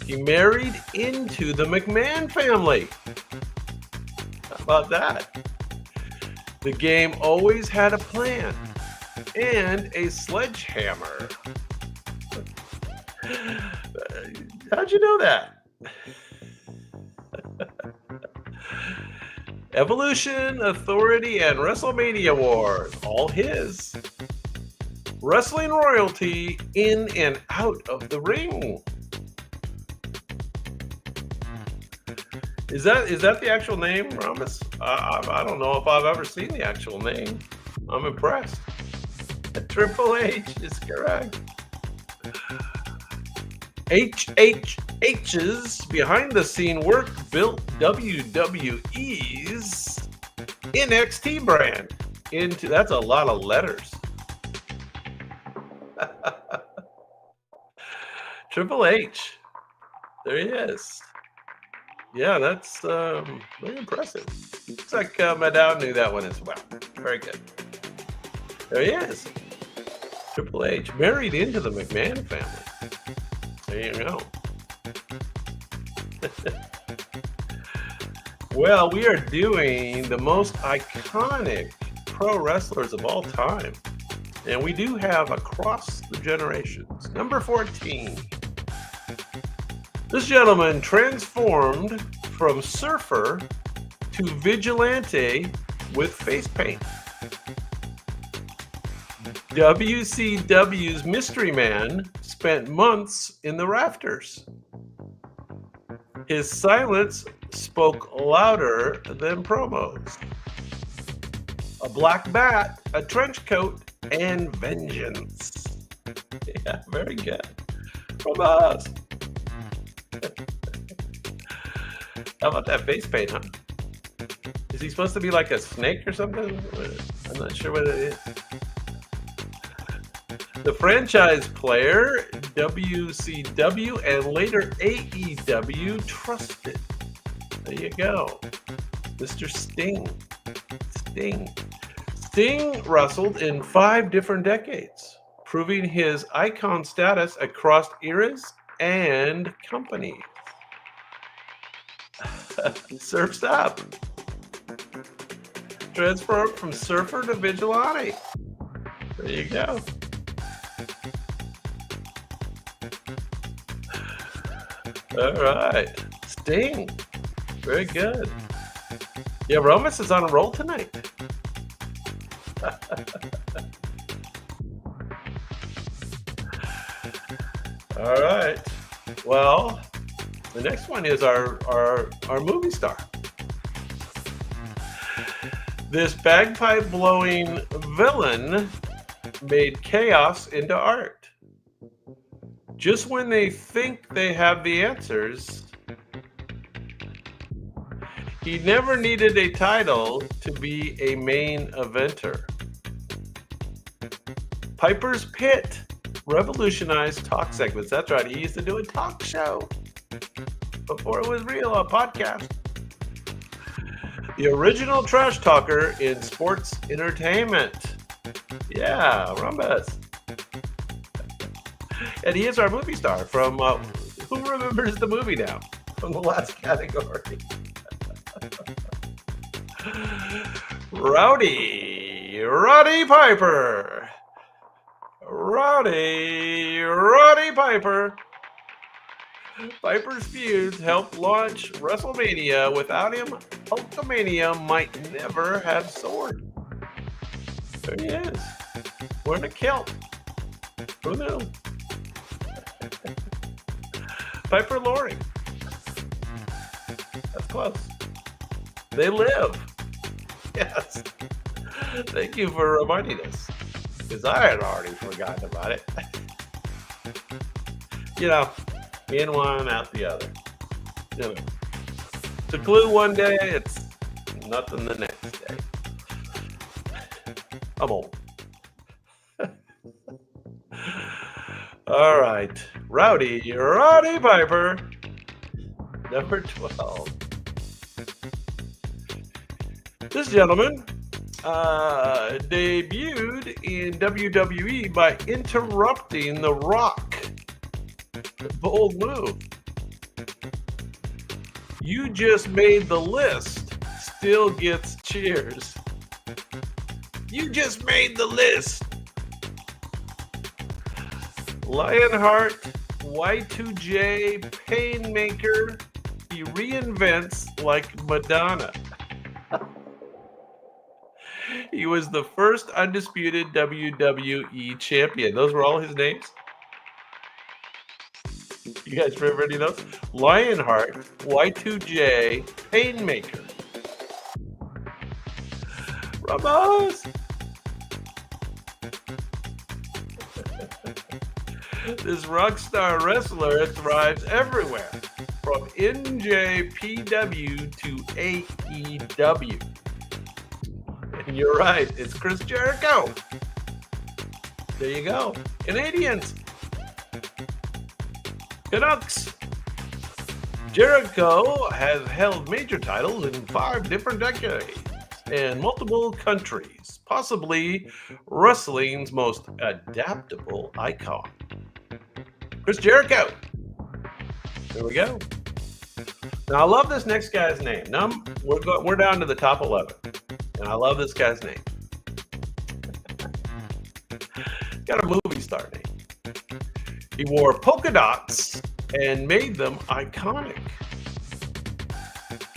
He married into the McMahon family. How about that? The game always had a plan and a sledgehammer. How'd you know that? Evolution, Authority, and WrestleMania Wars, all his. Wrestling royalty in and out of the ring. Is that the actual name, Rhombus? I don't know if I've ever seen the actual name. I'm impressed. Triple H is correct. HHH's behind the scene work built WWE's NXT brand into, that's a lot of letters. Triple H. There he is. Yeah, that's really impressive. Looks like Maddow knew that one as well. Very good. There he is. Triple H, married into the McMahon family. There you go. Well, we are doing the most iconic pro wrestlers of all time. And we do have across the generations. Number 14. This gentleman transformed from surfer to vigilante with face paint. WCW's Mystery Man spent months in the rafters. His silence spoke louder than promos. A black bat, a trench coat, and vengeance. Yeah, very good. From us. How about that face paint, huh? Is he supposed to be like a snake or something? I'm not sure what it is. The franchise player, WCW, and later AEW trusted. There you go. Mr. Sting. Sting wrestled in 5 different decades, proving his icon status across eras and companies. Surf's up. Transfer from surfer to vigilante. There you go. All right. Sting. Very good. Yeah, Romus is on a roll tonight. All right. Well, the next one is our movie star. This bagpipe blowing villain made chaos into art. Just when they think they have the answers, he never needed a title to be a main eventer. Piper's Pit revolutionized talk segments. That's right, he used to do a talk show before it was real, a podcast. The original trash talker in sports entertainment. Yeah, Rhombus. And he is our movie star from, who remembers the movie now? From the last category. Roddy Piper. Roddy Piper. Piper's feuds helped launch WrestleMania. Without him, Hulkamania might never have soared. There he is. Wearing a kilt. Who knew? Piper Laurie. That's close. They live. Yes. Thank you for reminding us, because I had already forgotten about it. You know, in one, out the other. You know, it's a clue one day, it's nothing the next day. I'm old. All right. Roddy Piper. Number 12. This gentleman debuted in WWE by interrupting The Rock. Bold move. You just made the list. Still gets cheers. You just made the list. Lionheart, Y2J, Painmaker. He reinvents like Madonna. He was the first undisputed WWE champion. Those were all his names. You guys remember any of those? Lionheart, Y2J, Painmaker. Ramos! This rock star wrestler thrives everywhere, from NJPW to AEW. And you're right, it's Chris Jericho. There you go. Canadians. Canucks. Jericho has held major titles in 5 different decades and multiple countries, possibly wrestling's most adaptable icon. Chris Jericho. There we go. Now I love this next guy's name. Now we're down to the top 11, and I love this guy's name. Got a movie star name. He wore polka dots and made them iconic.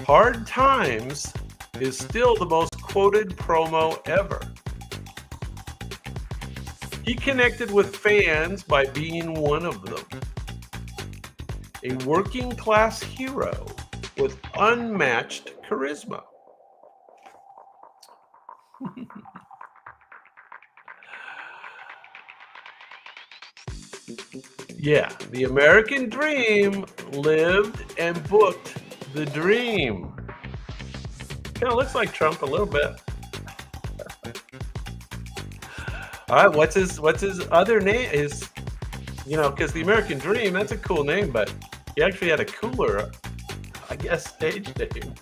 Hard Times is still the most quoted promo ever. He connected with fans by being one of them. A working class hero with unmatched charisma. Yeah, the American dream lived and booked the dream. Kind of looks like Trump a little bit. All right, what's his other name? Because the American Dream, that's a cool name, but he actually had a cooler, I guess, stage name.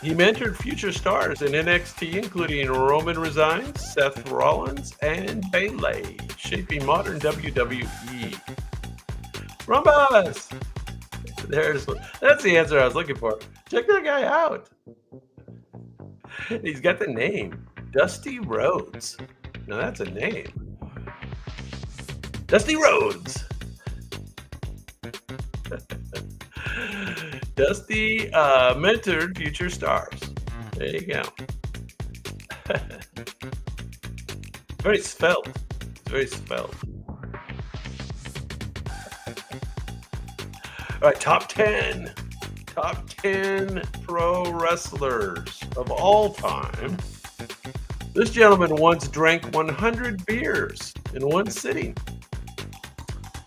He mentored future stars in NXT, including Roman Reigns, Seth Rollins, and Bayley, shaping modern WWE. Rumbas! That's the answer I was looking for. Check that guy out. He's got the name, Dusty Rhodes. Now that's a name. Dusty Rhodes. Dusty mentored future stars. There you go. Very svelte. It's very svelte. All right, top 10. Top 10 pro wrestlers of all time. This gentleman once drank 100 beers in one sitting.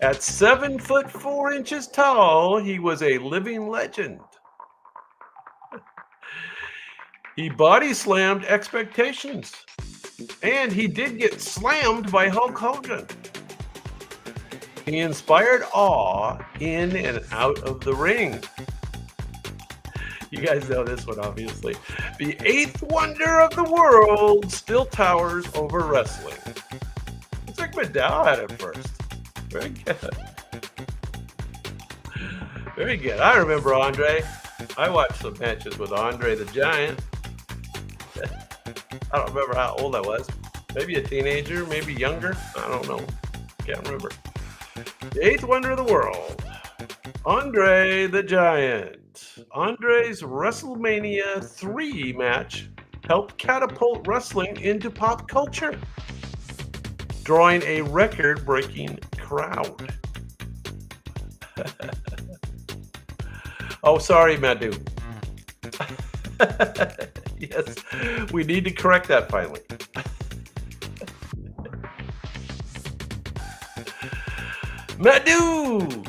At 7 foot 4 inches tall, he was a living legend. He body slammed expectations, and he did get slammed by Hulk Hogan. He inspired awe in and out of the ring. You guys know this one, obviously. The 8th wonder of the world still towers over wrestling. Looks like McDowell had it first. Very good. Very good. I remember Andre. I watched some matches with Andre the Giant. I don't remember how old I was. Maybe a teenager, maybe younger. I don't know. Can't remember. The 8th wonder of the world. Andre the Giant. Andre's WrestleMania 3 match helped catapult wrestling into pop culture, drawing a record-breaking crowd. Oh, sorry, Madhu. Yes, we need to correct that finally. Madhu!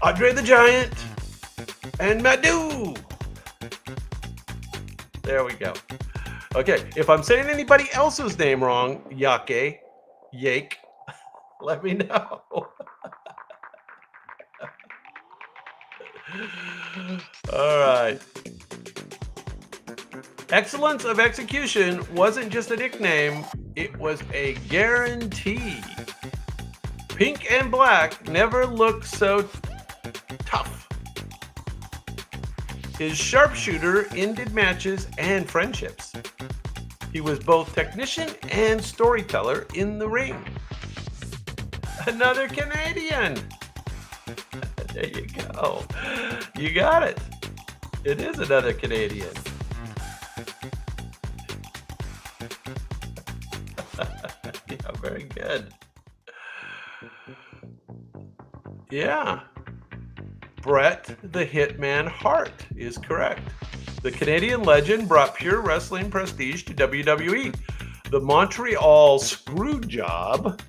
Andre the Giant and Madhu. There we go. Okay, if I'm saying anybody else's name wrong, Yake, let me know. All right. Excellence of execution wasn't just a nickname, it was a guarantee. Pink and black never looked so tough. His sharpshooter ended matches and friendships. He was both technician and storyteller in the ring. Another Canadian. There you go. You got it. It is another Canadian. Yeah, very good. Yeah. Bret the Hitman Hart is correct. The Canadian legend brought pure wrestling prestige to WWE. The Montreal Screwjob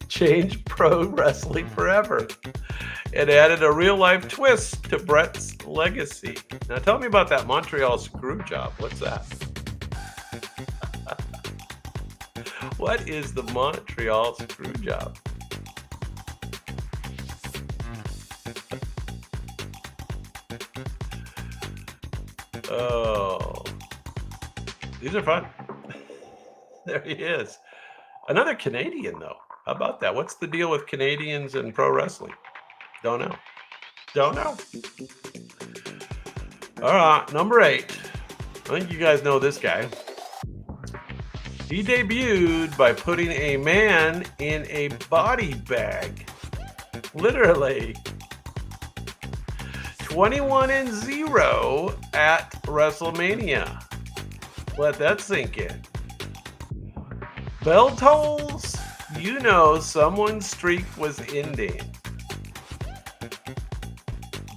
changed pro wrestling forever. It added a real-life twist to Bret's legacy. Now tell me about that Montreal Screwjob. What's that? What is the Montreal Screwjob? Oh, these are fun. There he is. Another Canadian, though. How about that? What's the deal with Canadians and pro wrestling? Don't know. Don't know. All right, number 8. I think you guys know this guy. He debuted by putting a man in a body bag. Literally. 21-0 at WrestleMania. Let that sink in. Bell tolls, you know someone's streak was ending.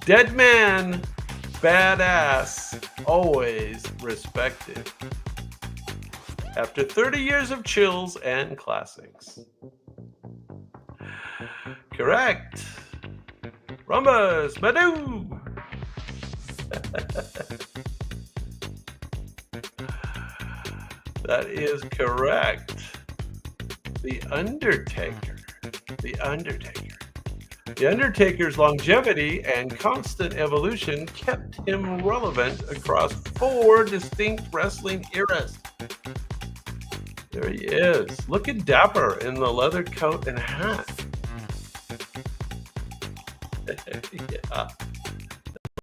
Dead man, badass, always respected. After 30 years of chills and classics. Correct. Rumbus, Madoo. That is correct. The Undertaker. The Undertaker. The Undertaker's longevity and constant evolution kept him relevant across 4 distinct wrestling eras. There he is, looking dapper in the leather coat and hat. Yeah,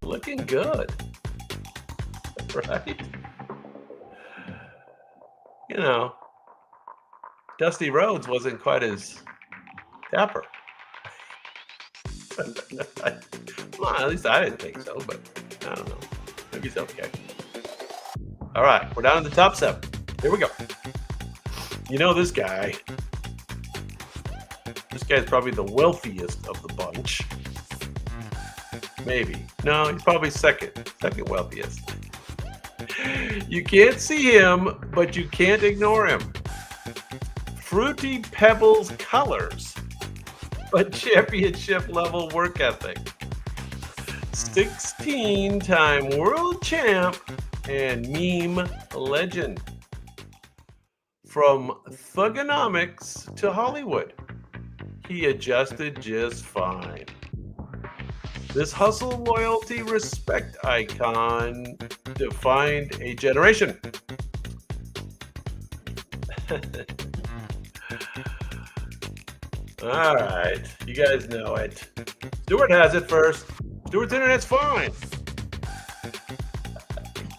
looking good, right? You know, Dusty Rhodes wasn't quite as dapper. Well, at least I didn't think so, but I don't know. Maybe it's okay. All right, we're down to the top 7. Here we go. You know this guy. This guy's probably the wealthiest of the bunch. Maybe. No, he's probably second wealthiest. You can't see him, but you can't ignore him. Fruity Pebbles colors, but championship level work ethic. 16-time world champ and meme legend. From thugonomics to Hollywood, he adjusted just fine. This hustle, loyalty, respect icon defined a generation. All right, you guys know it. Stuart has it first. Stuart's internet's fine.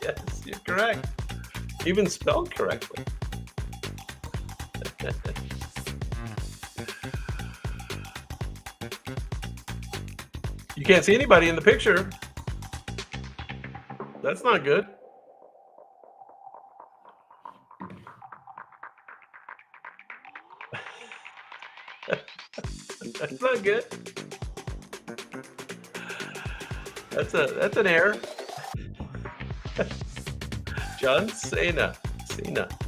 Yes, you're correct. Even spelled correctly. You can't see anybody in the picture. That's not good. That's not good. That's an error. John Cena.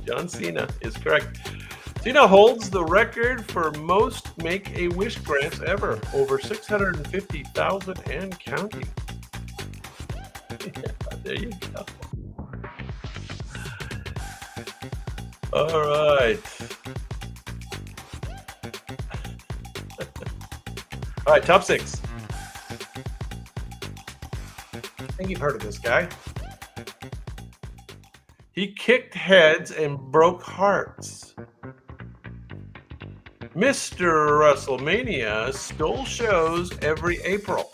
John Cena is correct. Cena holds the record for most Make-A-Wish grants ever, over 650,000 and counting. Yeah, there you go. All right. All right, top 6. I think you've heard of this guy. He kicked heads and broke hearts. Mr. WrestleMania stole shows every April.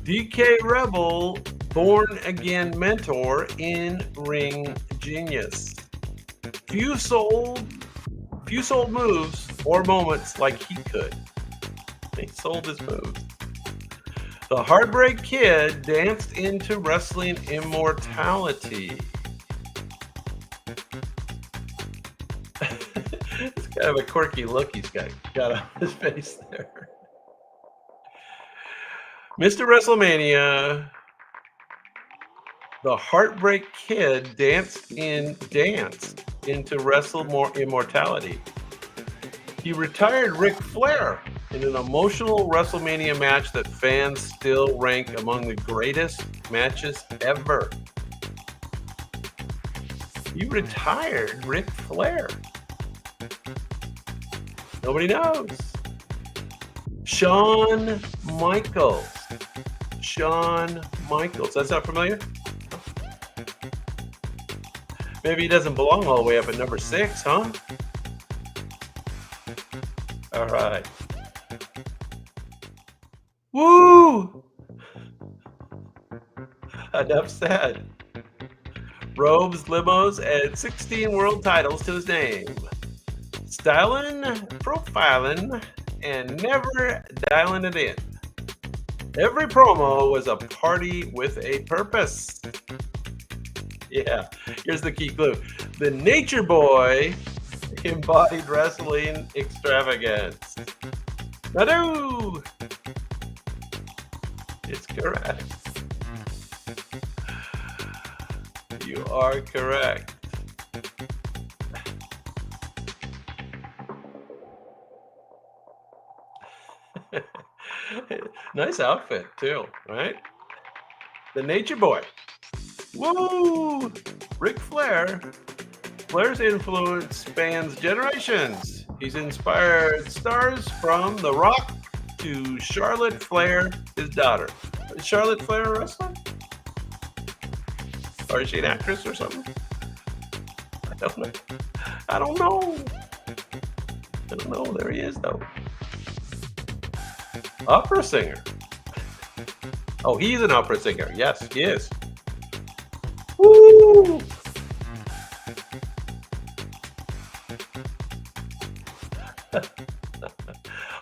DK Rebel, born again mentor, in ring genius. Few Few sold moves or moments like he could. He sold his moves. The Heartbreak Kid danced into wrestling immortality. It's kind of a quirky look he's got on his face there. Mr. WrestleMania, the Heartbreak Kid danced into immortality. He retired Ric Flair in an emotional WrestleMania match that fans still rank among the greatest matches ever. He retired Ric Flair. Nobody knows. Shawn Michaels. Shawn Michaels. That's not familiar? Maybe he doesn't belong all the way up at number 6, huh? All right. Woo! Enough said. Robes, limos, and 16 world titles to his name. Styling, profiling, and never dialing it in. Every promo was a party with a purpose. Yeah, here's the key clue. The Nature Boy embodied wrestling extravagance. Nadu! It's correct. You are correct. Nice outfit too, right? The Nature Boy. Woo! Ric Flair. Flair's influence spans generations. He's inspired stars from The Rock to Charlotte Flair, his daughter. Is Charlotte Flair a wrestler? Or is she an actress or something? I don't know. I don't know. There he is, though. Opera singer. Oh, he's an opera singer. Yes, he is. Woo!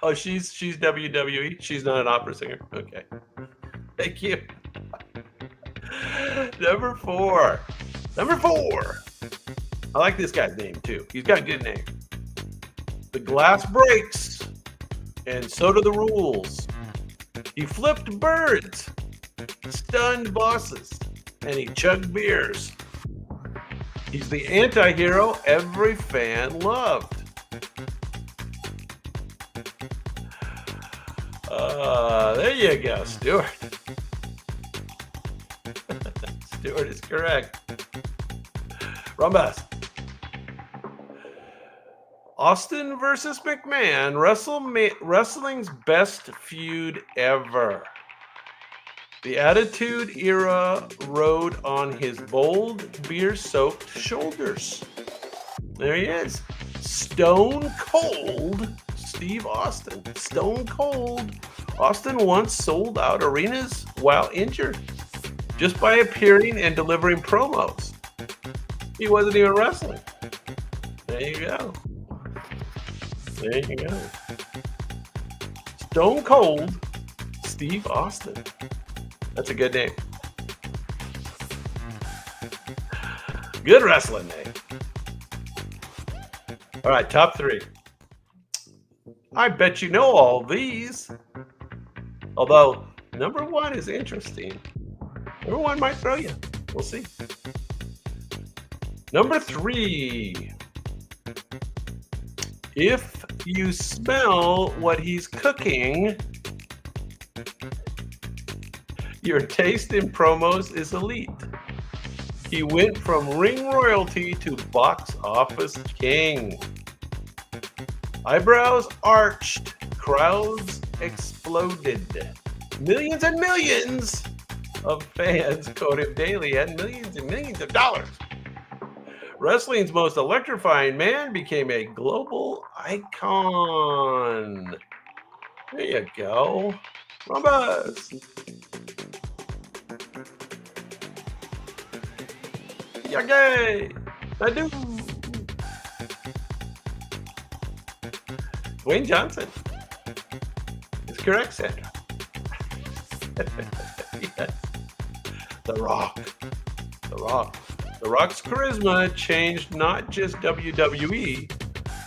Oh, she's WWE. She's not an opera singer. Okay. Thank you. Number four. I like this guy's name too. He's got a good name. The glass breaks, and so do the rules. He flipped birds, stunned bosses, and he chugged beers. He's the anti-hero every fan loved. There you go, Stuart. Stuart is correct. Rumbus. Austin versus McMahon, wrestling's best feud ever. The Attitude Era rode on his bold, beer-soaked shoulders. There he is. Stone Cold Steve Austin. Stone Cold. Austin once sold out arenas while injured, just by appearing and delivering promos. He wasn't even wrestling. There you go. There you go. Stone Cold Steve Austin. That's a good name. Good wrestling name. All right, top 3. I bet you know all these. Although, number 1 is interesting. Number 1 might throw you. We'll see. Number 3. If you smell what he's cooking, your taste in promos is elite. He went from ring royalty to box office king. Eyebrows arched, crowds exploded. Millions and millions of fans quote him daily, and millions of dollars. Wrestling's most electrifying man became a global icon. There you go. Rumbus. Yagay. I do. Dwayne Johnson is correct, Sandra. Yes. The Rock. The Rock. The Rock's charisma changed not just WWE,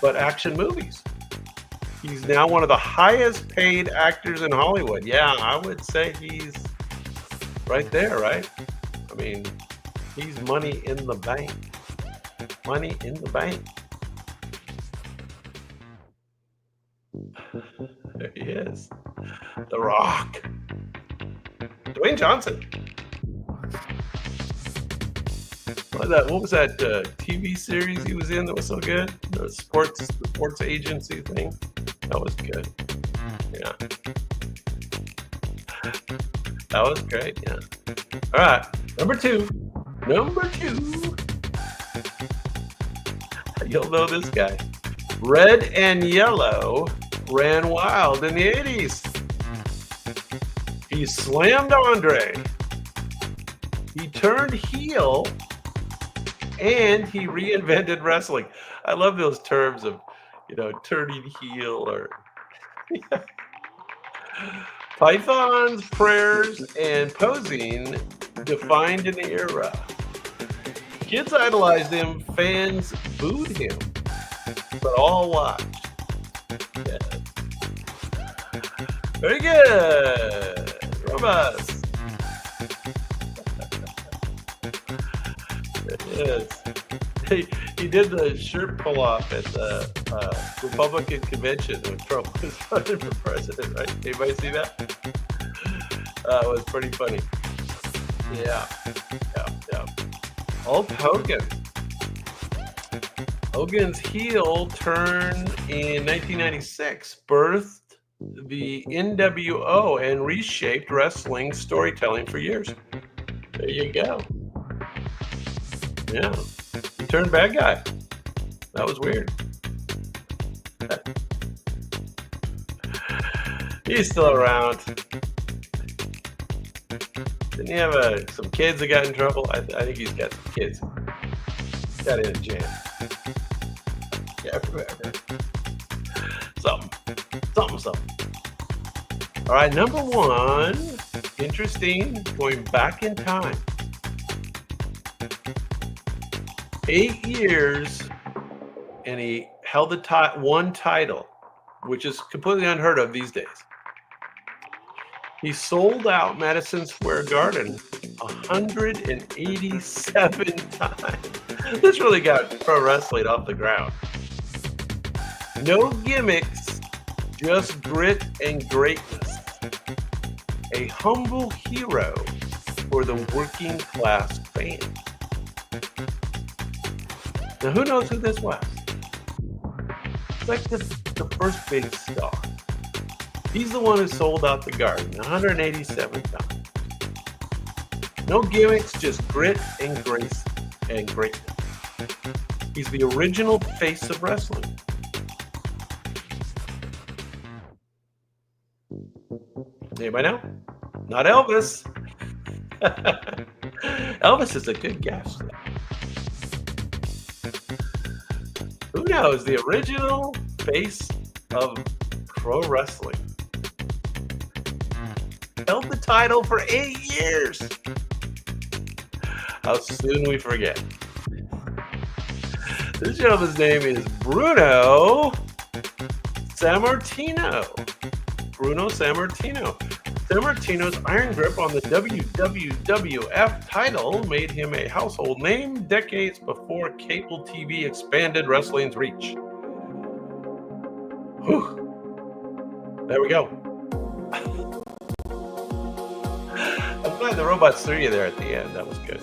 but action movies. He's now one of the highest paid actors in Hollywood. Yeah, I would say he's right there, right? I mean, he's money in the bank. Money in the bank. There he is. The Rock. Dwayne Johnson. What was that TV series he was in that was so good? The sports agency thing. That was good. Yeah. That was great. Yeah. All right. Number two. You'll know this guy. Red and Yellow ran wild in the 80s. He slammed Andre. He turned heel and he reinvented wrestling. I love those terms of, turning heel or pythons, prayers, and posing defined an era. Kids idolized him, fans booed him, but all watched. Yeah. Very good. Robots. Yes. He did the shirt pull off at the Republican convention when Trump was running for president, right? Anybody see that? It was pretty funny. Yeah. Hulk Hogan. Hogan's heel turn in 1996 birthed the NWO and reshaped wrestling storytelling for years. There you go. Yeah. He turned bad guy. That was weird. He's still around. Didn't he have some kids that got in trouble? I think he's got some kids. Got in jail. Yeah, forever. Something. All right, number one. Interesting. Going back in time. 8 years, and he held the one title, which is completely unheard of these days. He sold out Madison Square Garden 187 times. This really got pro wrestling off the ground. No gimmicks, just grit and greatness. A humble hero for the working class fan. Now, who knows who this was? It's like the first big star. He's the one who sold out the Garden 187 times. No gimmicks, just grit and grace and greatness. He's the original face of wrestling. Anybody know? Not Elvis. Elvis is a good guess. Who knows? The original face of pro wrestling. Held the title for 8 years. How soon we forget. This gentleman's name is Bruno Sammartino. Bruno Sammartino. Sammartino's iron grip on the WWF title made him a household name decades before cable TV expanded wrestling's reach. Whew. There we go. I'm glad the robots threw you there at the end. That was good.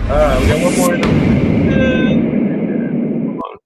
We got one more. Come on.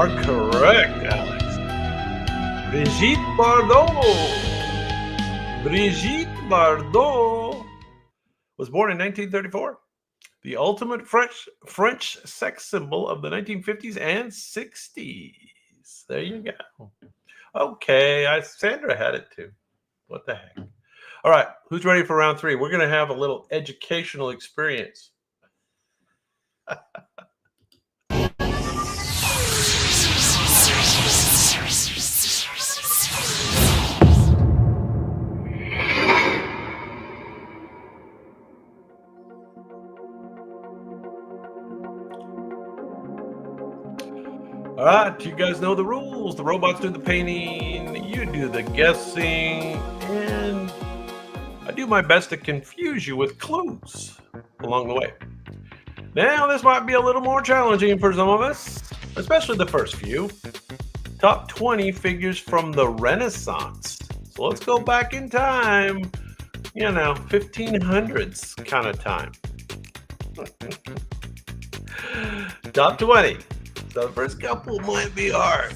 are correct, Alex. Brigitte Bardot. Brigitte Bardot was born in 1934. The ultimate French sex symbol of the 1950s and 60s. There you go. Okay, Sandra had it too. What the heck? All right, who's ready for round 3? We're going to have a little educational experience. All right, you guys know the rules. The robots do the painting, you do the guessing, and I do my best to confuse you with clues along the way. Now, this might be a little more challenging for some of us, especially the first few. Top 20 figures from the Renaissance. So let's go back in time, 1500s kind of time. Top 20. So the first couple might be hard.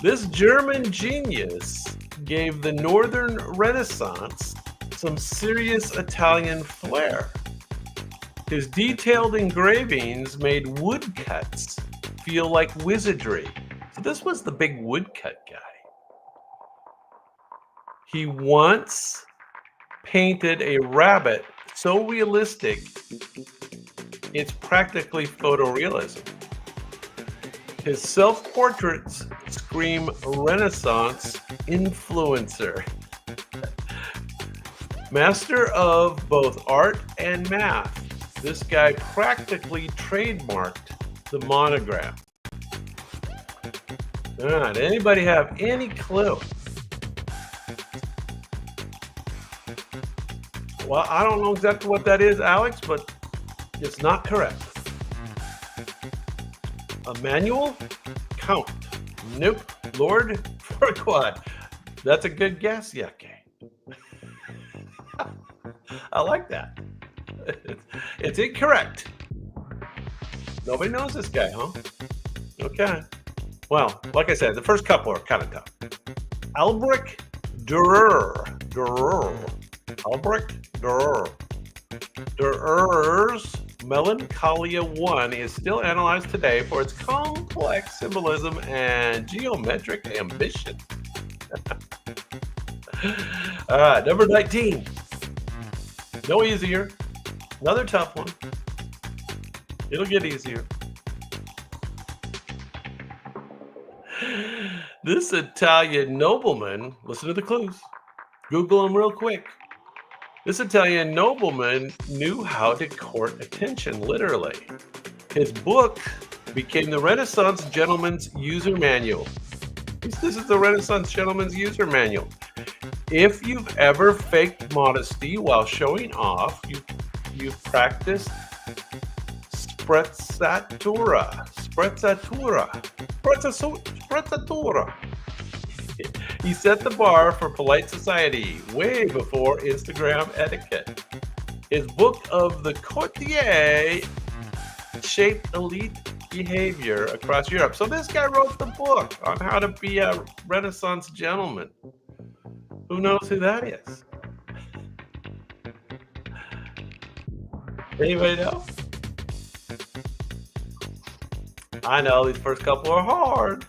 This German genius gave the Northern Renaissance some serious Italian flair. His detailed engravings made woodcuts feel like wizardry. So this was the big woodcut guy. He once painted a rabbit so realistic it's practically photorealism. His self-portraits scream Renaissance influencer. Master of both art and math, this guy practically trademarked the monogram. All right, anybody have any clue? Well, I don't know exactly what that is, Alex, but it's not correct. Emmanuel Count. Nope. Lord Farquaad. That's a good guess. Yeah, okay. I like that. It's incorrect. Nobody knows this guy, huh? Okay. Well, like I said, the first couple are kind of tough. Albrecht Dürer. Albrecht Dürer. Dürer's Melancholia 1 is still analyzed today for its complex symbolism and geometric ambition. All right, number 19. No easier. Another tough one. It'll get easier. This Italian nobleman, listen to the clues. Google them real quick. This Italian nobleman knew how to court attention, literally. His book became the Renaissance Gentleman's User Manual. This is the Renaissance Gentleman's User Manual. If you've ever faked modesty while showing off, you've practiced sprezzatura. He set the bar for polite society way before Instagram etiquette. His book of the courtier shaped elite behavior across Europe. So this guy wrote the book on how to be a Renaissance gentleman. Who knows who that is? Anybody know? I know these first couple are hard.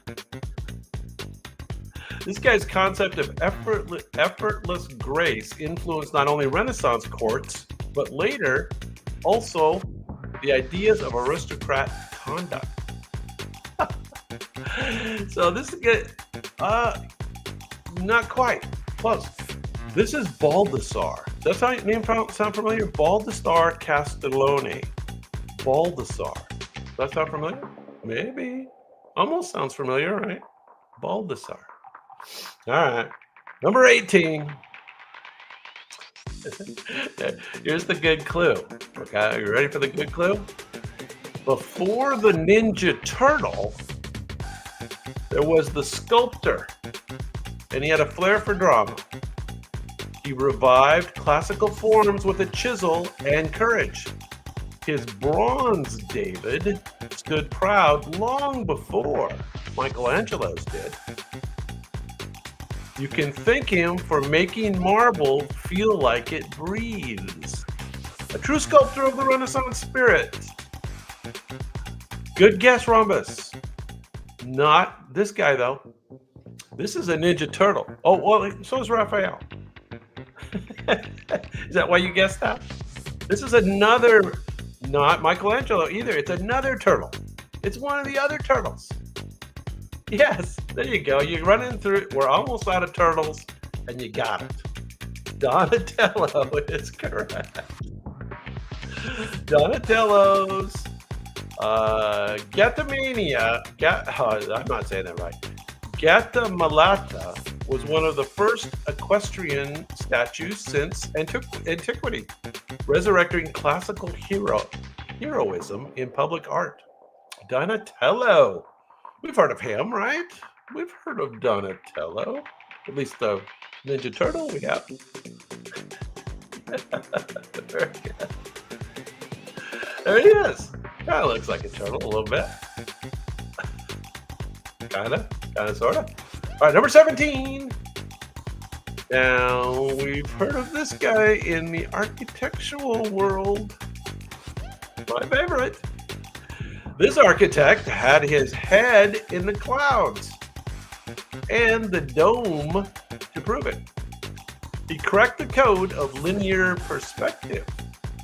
This guy's concept of effortless grace influenced not only Renaissance courts, but later also the ideas of aristocrat conduct. So this is good. Not quite. Close. This is Baldassar. Does that name sound familiar? Baldassar Castellone. Baldassar. Does that sound familiar? Maybe. Almost sounds familiar, right? Baldassar. All right. Number 18. Here's the good clue. Okay, are you ready for the good clue? Before the Ninja Turtle, there was the sculptor, and he had a flair for drama. He revived classical forms with a chisel and courage. His bronze David stood proud long before Michelangelo's did. You can thank him for making marble feel like it breathes. A true sculptor of the Renaissance spirit. Good guess, Rhombus. Not this guy, though. This is a Ninja Turtle. Oh, well, so is Raphael. Is that why you guessed that? This is another, not Michelangelo either. It's another turtle. It's one of the other turtles. Yes, there you go. You're running through. We're almost out of turtles, and you got it. Donatello is correct. Donatello's Gatamania. I'm not saying that right. Gatamalata was one of the first equestrian statues since antiquity, resurrecting classical heroism in public art. Donatello. We've heard of him, right? We've heard of Donatello. At least the Ninja Turtle we have. Very good. There he is. Kind of looks like a turtle a little bit. Kind of, sort of. All right, number 17. Now, we've heard of this guy in the architectural world. My favorite. This architect had his head in the clouds and the dome to prove it. He cracked the code of linear perspective.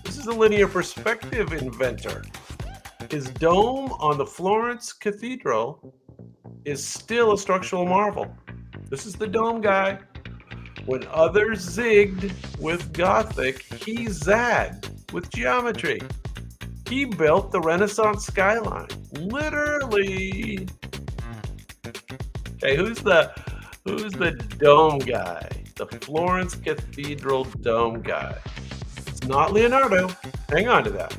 This is a linear perspective inventor. His dome on the Florence Cathedral is still a structural marvel. This is the dome guy. When others zigged with Gothic, he zagged with geometry. He built the Renaissance skyline, literally. Okay, who's the dome guy? The Florence Cathedral dome guy. It's not Leonardo. Hang on to that.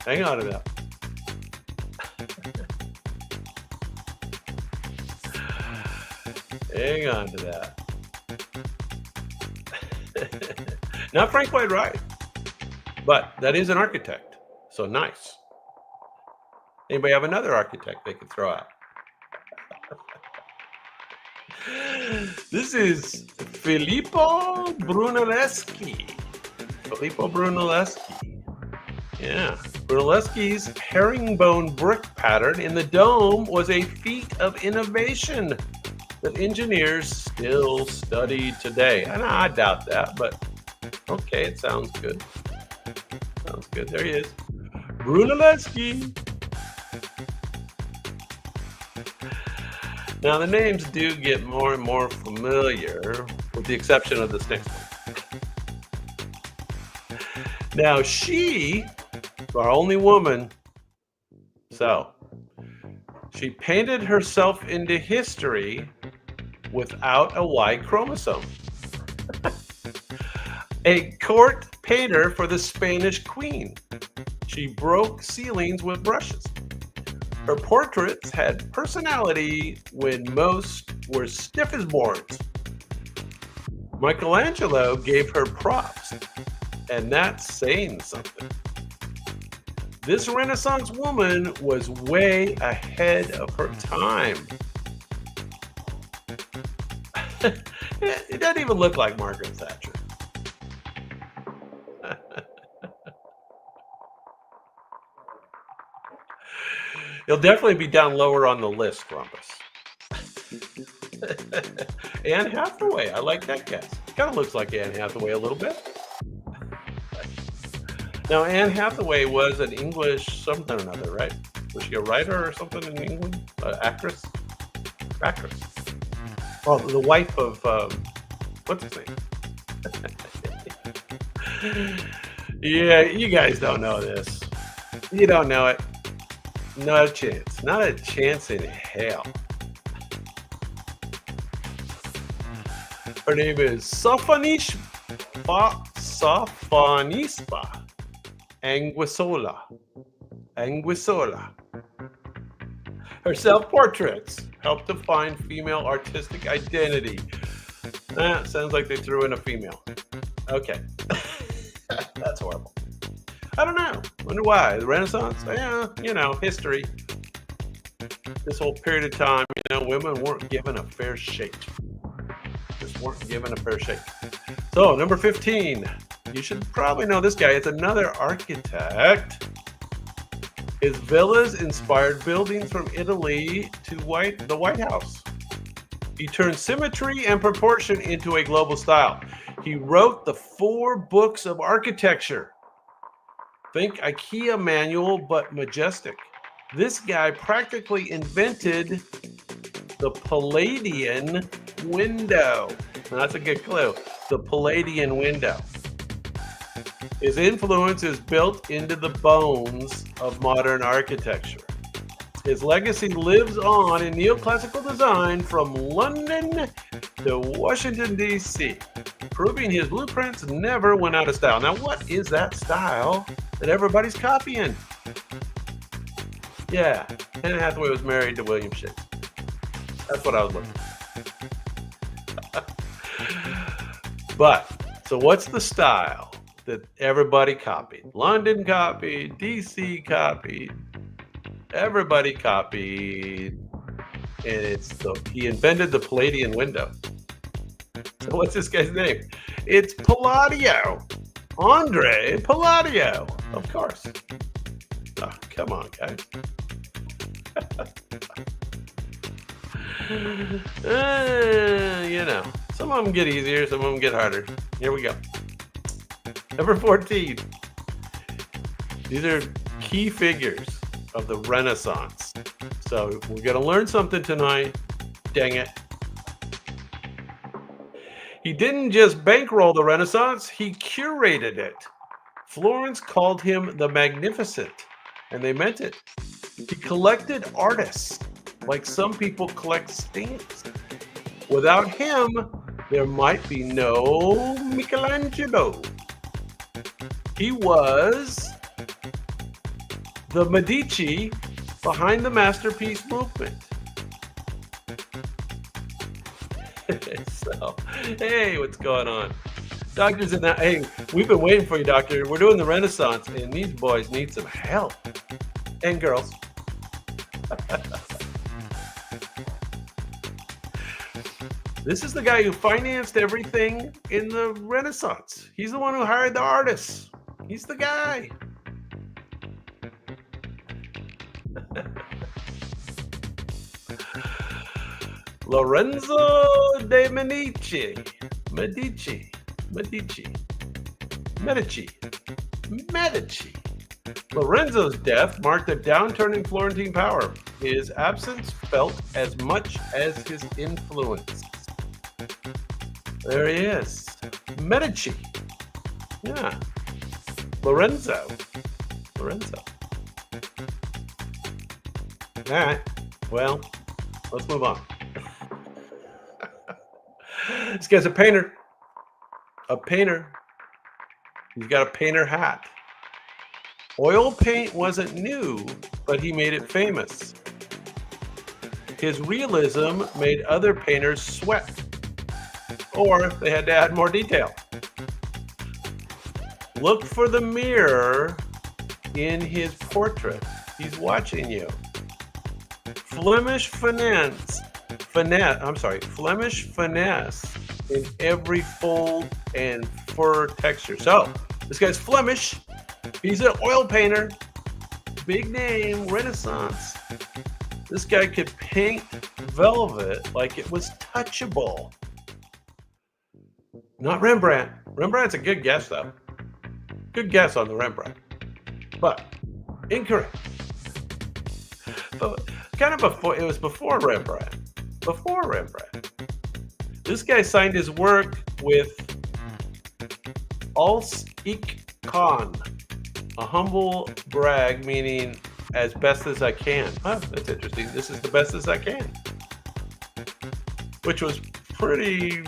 Hang on to that. Hang on to that. Not Frank Lloyd Wright, but that is an architect. So nice. Anybody have another architect they could throw out? This is Filippo Brunelleschi. Filippo Brunelleschi. Yeah. Brunelleschi's herringbone brick pattern in the dome was a feat of innovation that engineers still study today. And I doubt that, but okay, it sounds good. Sounds good. There he is. Brunelleschi. Now the names do get more and more familiar, with the exception of this next one. Now she, our only woman, so she painted herself into history without a Y chromosome. A court painter for the Spanish queen. She broke ceilings with brushes. Her portraits had personality when most were stiff as boards. Michelangelo gave her props, and that's saying something. This Renaissance woman was way ahead of her time. It doesn't even look like Margaret Thatcher. He'll definitely be down lower on the list, Rumpus. Anne Hathaway, I like that guess. Kind of looks like Anne Hathaway a little bit. Now, Anne Hathaway was an English something or another, right? Was she a writer or something in England? Actress? Actress. Well, the wife of, what's his name? Yeah, you guys don't know this. You don't know it. Not a chance. Not a chance in hell. Her name is Sophonisba Anguissola. Her self-portraits help define female artistic identity. Sounds like they threw in a female. Okay. That's horrible. I don't know. Wonder why. The Renaissance? Yeah, history. this whole period of time, women weren't given a fair shake. Just weren't given a fair shake. So, number 15. You should probably know this guy. It's another architect. His villas inspired buildings from Italy to the White House. He turned symmetry and proportion into a global style. He wrote the 4 books of architecture. Think IKEA manual, but majestic. This guy practically invented the Palladian window. Now, that's a good clue. The Palladian window. His influence is built into the bones of modern architecture. His legacy lives on in neoclassical design from London to Washington, D.C., proving his blueprints never went out of style. Now, what is that style that everybody's copying? Yeah, Anne Hathaway was married to William Shakespeare. That's what I was looking for. But, so what's the style that everybody copied? London copied, DC copied, everybody copied, and he invented the Palladian window. So what's this guy's name? It's Palladio. Andre Palladio, of course. Oh, come on, guys. Some of them get easier, some of them get harder. Here we go. Number 14. These are key figures of the Renaissance. So we're going to learn something tonight. Dang it. He didn't just bankroll the Renaissance, he curated it. Florence called him the Magnificent, and they meant it. He collected artists, like some people collect stamps. Without him, there might be no Michelangelo. He was the Medici behind the masterpiece movement. So, hey, what's going on? Doctors in that, hey, we've been waiting for you, doctor. We're doing the Renaissance, and these boys need some help. And girls. This is the guy who financed everything in the Renaissance. He's the one who hired the artists. He's the guy. Lorenzo de Medici. Lorenzo's death marked a downturn in Florentine power. His absence felt as much as his influence. There he is. Medici. Yeah. Lorenzo. All right. Well, let's move on. This guy's a painter. He's got a painter hat. Oil paint wasn't new, but he made it famous. His realism made other painters sweat, or they had to add more detail. Look for the mirror in his portrait. He's watching you. Flemish finesse in every fold and fur texture. So, this guy's Flemish. He's an oil painter. Big name, Renaissance. This guy could paint velvet like it was touchable. Not Rembrandt. Rembrandt's a good guess, though. Good guess on the Rembrandt. But incorrect. But kind of before, it was before Rembrandt. This guy signed his work with Als-ik kan, a humble brag meaning as best as I can. Oh, that's interesting. This is the best as I can. Which was pretty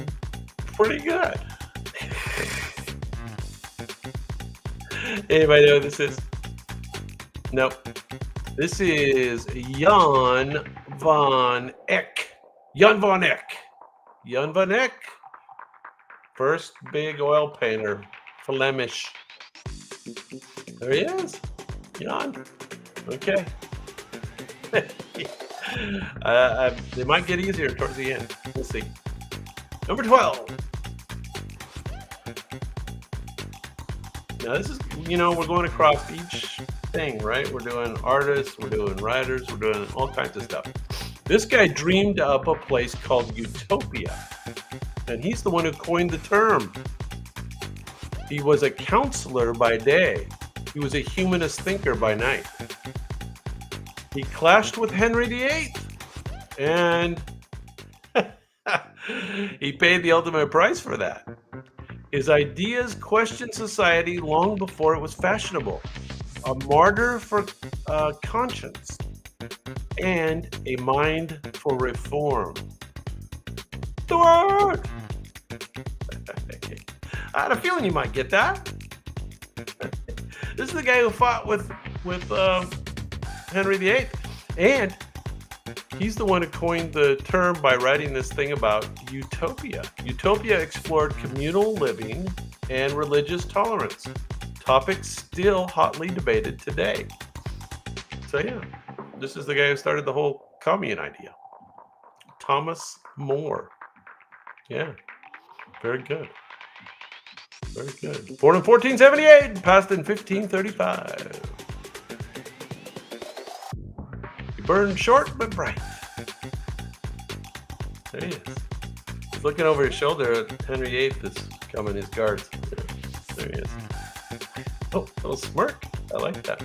good. Anybody know who this is? Nope. This is Jan van Eyck. Jan van Eyck. First big oil painter. Flemish. There he is. Jan. Okay. They might get easier towards the end. We'll see. Number 12. Now this is, we're going across each thing, right? We're doing artists, we're doing writers, we're doing all kinds of stuff. This guy dreamed up a place called Utopia, and he's the one who coined the term. He was a counselor by day. He was a humanist thinker by night. He clashed with Henry VIII, and he paid the ultimate price for that. His ideas questioned society long before it was fashionable. A martyr for conscience and a mind for reform. The word! I had a feeling you might get that. This is the guy who fought with Henry VIII, and he's the one who coined the term by writing this thing about utopia. Utopia explored communal living and religious tolerance, topics still hotly debated today. So yeah, this is the guy who started the whole commune idea. Thomas More. Yeah, very good. Very good. Born in 1478, passed in 1535. He burned short but bright. There he is. He's looking over his shoulder at Henry VIII is coming, his guards. There he is. Oh, a little smirk. I like that.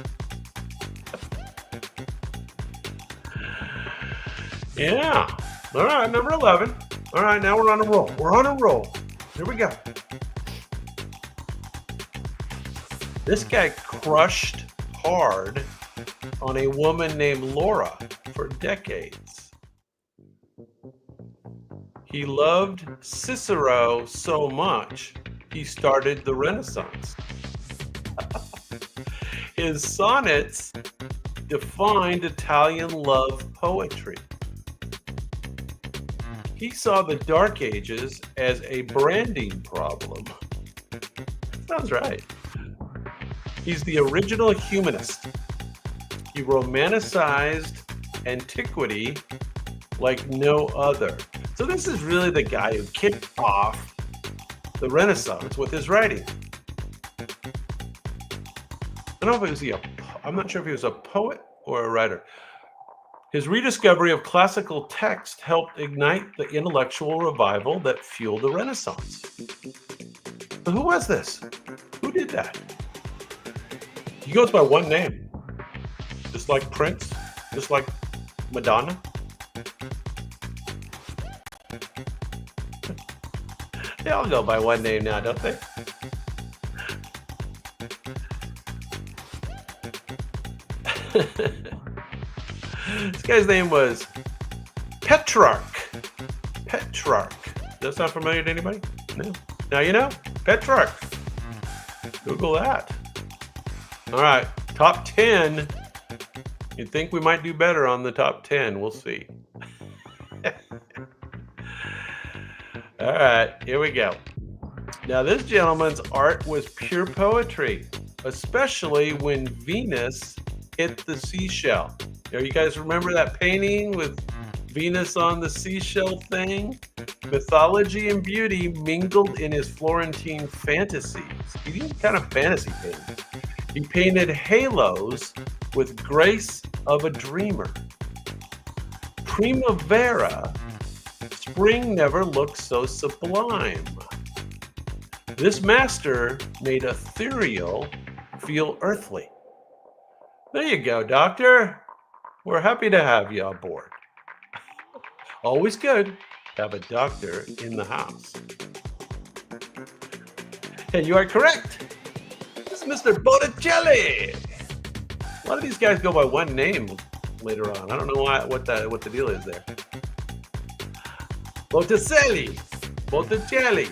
Yeah. All right, number 11. All right, now we're on a roll. We're on a roll. Here we go. This guy crushed hard on a woman named Laura for decades. He loved Cicero so much, he started the Renaissance. His sonnets defined Italian love poetry. He saw the Dark Ages as a branding problem. Sounds right. He's the original humanist. He romanticized antiquity like no other. So this is really the guy who kicked off the Renaissance with his writing. I don't know if I'm not sure if he was a poet or a writer. His rediscovery of classical text helped ignite the intellectual revival that fueled the Renaissance. So who was this? Who did that? He goes by one name, just like Prince, just like Madonna. They all go by one name now, don't they? This guy's name was Petrarch. Petrarch. Does that sound familiar to anybody? No. Now you know. Petrarch. Google that. All right. Top 10. You'd think we might do better on the top 10. We'll see. All right. Here we go. Now, this gentleman's art was pure poetry, especially when Venus hit the seashell. You guys remember that painting with Venus on the seashell thing? Mythology and beauty mingled in his Florentine fantasies. He did kind of fantasy painting. He painted halos with grace of a dreamer. Primavera, spring never looked so sublime. This master made ethereal feel earthly. There you go, Doctor. We're happy to have you on board. Always good to have a doctor in the house. And you are correct. This is Mr. Botticelli. A lot of these guys go by one name later on. I don't know what the deal is there. Botticelli. Botticelli.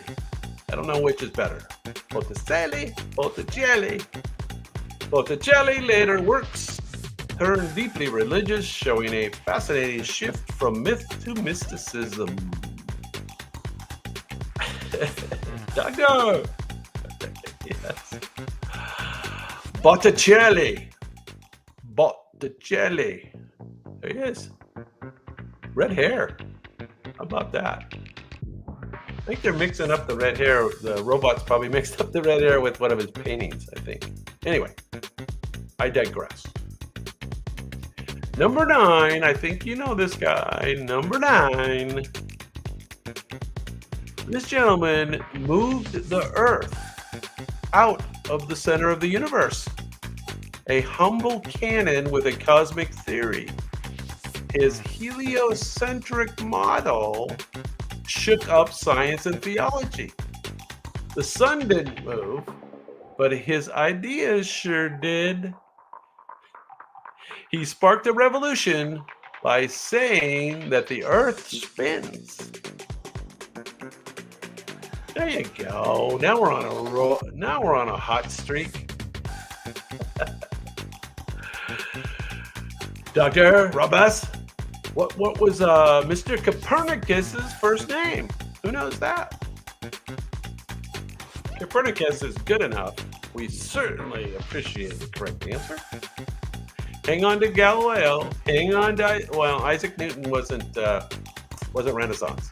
I don't know which is better. Botticelli. Botticelli. Botticelli later works turned deeply religious, showing a fascinating shift from myth to mysticism. Doctor! Yes. Botticelli. Botticelli. There he is. Red hair. How about that? I think they're mixing up the red hair. The robots probably mixed up the red hair with one of his paintings, I think. Anyway, I digress. Number 9, I think you know this guy. Number 9. This gentleman moved the Earth out of the center of the universe. A humble canon with a cosmic theory. His heliocentric model shook up science and theology. The sun didn't move, but his ideas sure did. He sparked a revolution by saying that the Earth spins. There you go. Now we're on a hot streak. Dr. Robas, what was Mr. Copernicus's first name? Who knows that? Copernicus is good enough. We certainly appreciate the correct answer. Hang on to Galileo. Hang on to Isaac Newton wasn't Renaissance.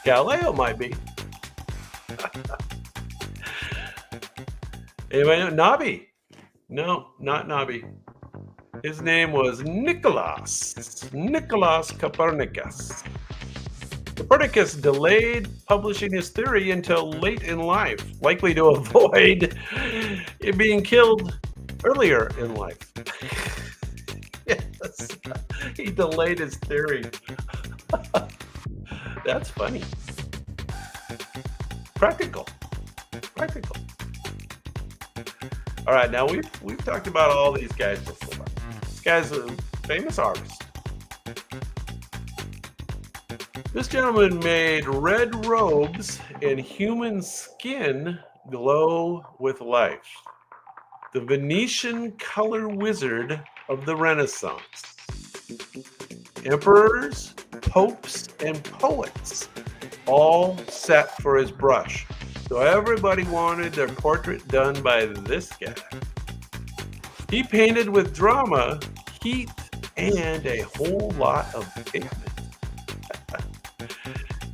Galileo might be. Anyway, Nobby. No, not Nobby. His name was Nicholas Copernicus. Copernicus delayed publishing his theory until late in life, likely to avoid it being killed earlier in life. Yes, he delayed his theory. That's funny. Practical. All right, now we've talked about all these guys before. This guy's a famous artist. This gentleman made red robes and human skin glow with life. The Venetian color wizard of the Renaissance. Emperors, popes, and poets all set for his brush. So everybody wanted their portrait done by this guy. He painted with drama, heat, and a whole lot of pigment.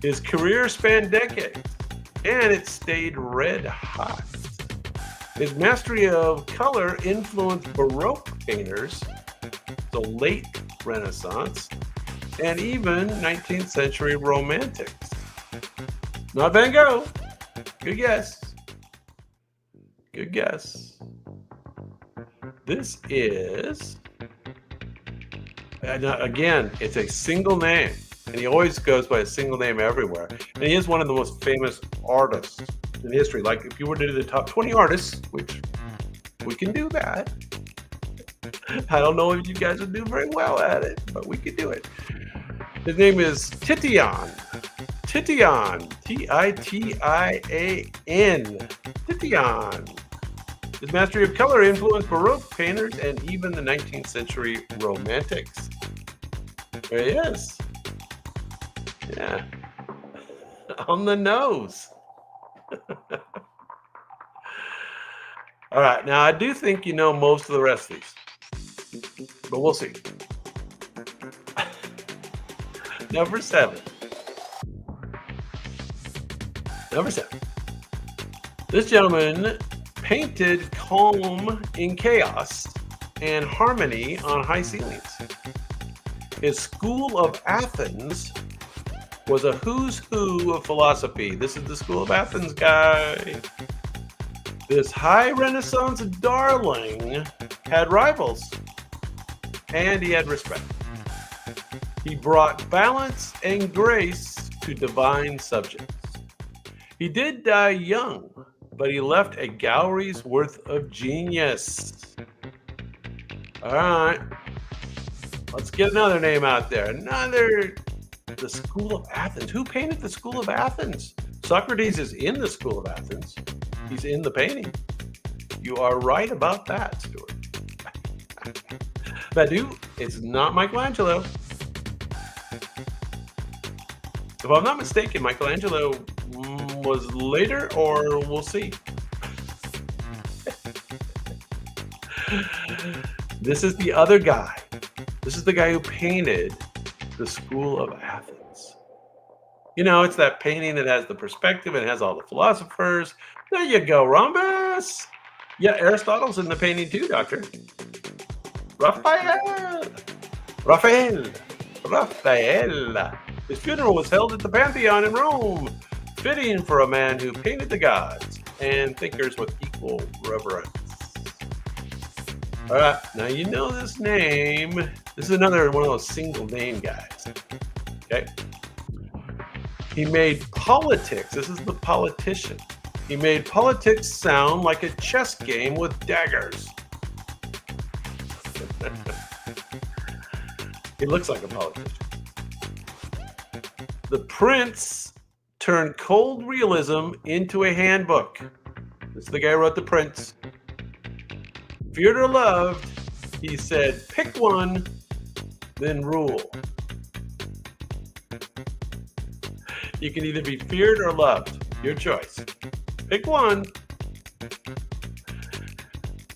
His career spanned decades, and it stayed red hot. His mastery of color influenced Baroque painters, the late Renaissance, and even 19th century romantics. Not Van Gogh. Good guess. Good guess. This is, again, it's a single name. And he always goes by a single name everywhere. And he is one of the most famous artists in history. Like if you were to do the top 20 artists, which we can do that. I don't know if you guys would do very well at it, but we could do it. His name is Titian. Titian. Titian. Titian. His mastery of color influenced Baroque painters and even the 19th century romantics. There he is. Yeah. On the nose. All right. Now, I do think you know most of the rest of these, but we'll see. Number 7. This gentleman painted calm in chaos and harmony on high ceilings. His school of Athens was a who's who of philosophy. This is the School of Athens guy. This high Renaissance darling had rivals, and he had respect. He brought balance and grace to divine subjects. He did die young, but he left a gallery's worth of genius. All right, let's get another name out there. The School of Athens. Who painted the School of Athens? Socrates is in the School of Athens. He's in the painting. You are right about that, Stuart. Badu, it's not Michelangelo. If I'm not mistaken, Michelangelo was later, or we'll see. This is the other guy. This is the guy who painted the School of Athens. You know, it's that painting that has the perspective and has all the philosophers. There you go, Rhombus. Yeah, Aristotle's in the painting too, Doctor. Raphael. Raphael. Raphael. His funeral was held at the Pantheon in Rome, fitting for a man who painted the gods and thinkers with equal reverence. All right, now you know this name. This is another one of those single name guys. Okay. He made politics. This is the politician. He made politics sound like a chess game with daggers. He looks like a politician. The Prince turned cold realism into a handbook. This is the guy who wrote The Prince. Feared or loved, he said, pick one, then rule. You can either be feared or loved. Your choice. Pick one.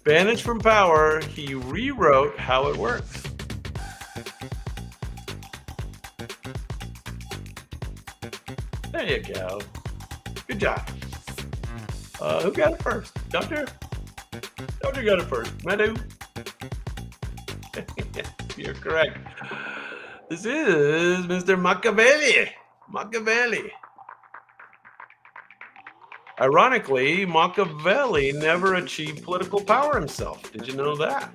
Banished from power, he rewrote how it works. There you go. Good job. Who got it first? Doctor? Doctor got it first. Madhu? You're correct. This is Mr. Machiavelli. Machiavelli. Ironically, Machiavelli never achieved political power himself. Did you know that?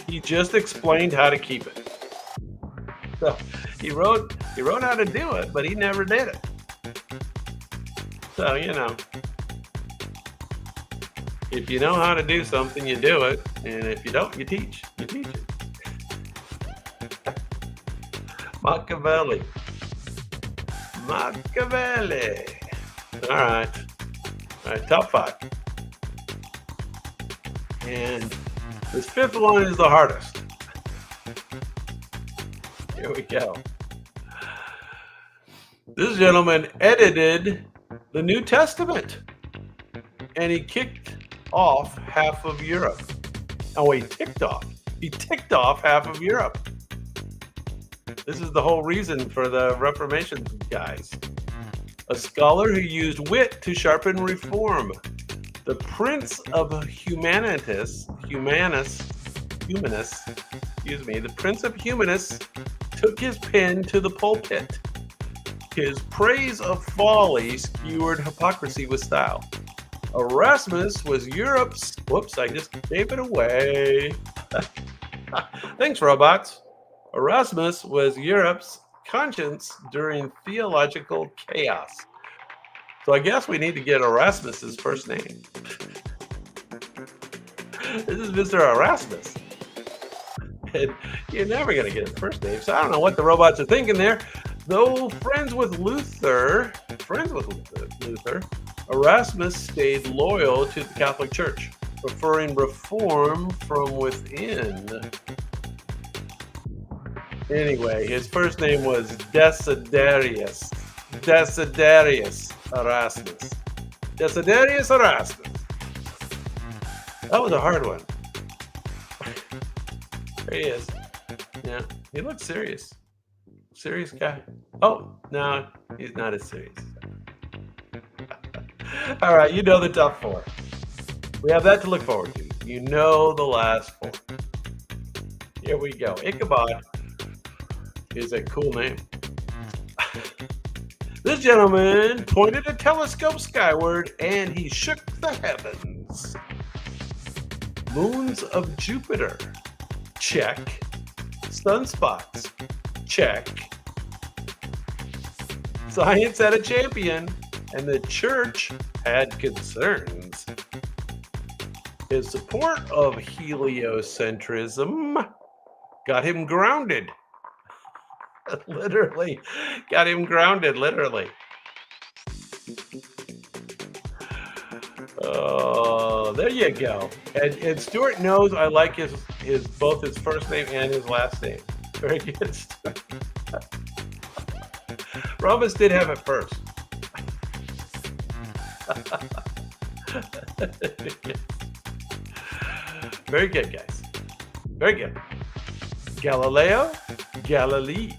He just explained how to keep it. So he wrote how to do it, but he never did it. So, you know, if you know how to do something, you do it. And if you don't, you teach. You teach it. Machiavelli. Machiavelli. All right. All right, top five. And this fifth one is the hardest. Here we go. This gentleman edited the New Testament, and he kicked off half of Europe. Oh, he ticked off. He ticked off half of Europe. This is the whole reason for the Reformation, guys. A scholar who used wit to sharpen reform. The Prince of Humanists, the Prince of Humanists took his pen to the pulpit. His praise of folly skewered hypocrisy with style. Erasmus was Europe's, whoops, I just gave it away. Thanks, robots. Erasmus was Europe's conscience during theological chaos. So I guess we need to get Erasmus's first name. This is Mr. Erasmus. And you're never going to get his first name, so I don't know what the robots are thinking there. Though friends with Luther, Erasmus stayed loyal to the Catholic Church, preferring reform from within. Anyway, his first name was Desiderius. Desiderius Erasmus. Desiderius Erasmus. That was a hard one. There he is. Yeah, he looks serious. Serious guy. Oh, no, he's not as serious. All right, you know the top four. We have that to look forward to. You know the last four. Here we go. Ichabod is a cool name. This gentleman pointed a telescope skyward and he shook the heavens. Moons of Jupiter. Check. Sunspots. Check. Science had a champion, and the church had concerns. His support of heliocentrism got him grounded. Literally, got him grounded, literally. Oh, there you go. And Stuart knows I like his both his first name and his last name. Very good, Stuart. Rhombus did have it first. Very good, guys. Very good. Galileo, Galilee.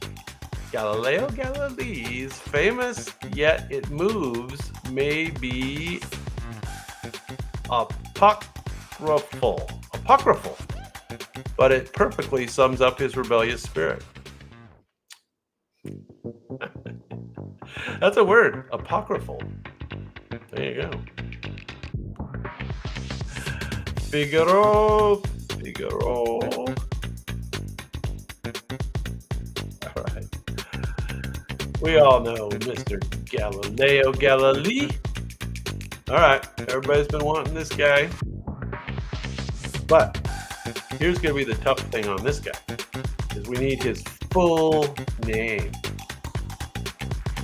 Galileo Galilei's famous yet it moves may be apocryphal, but it perfectly sums up his rebellious spirit. That's a word, apocryphal. There you go. Figaro. All right. We all know Mr. Galileo Galilei. All right, everybody's been wanting this guy. But here's going to be the tough thing on this guy, is we need his full name.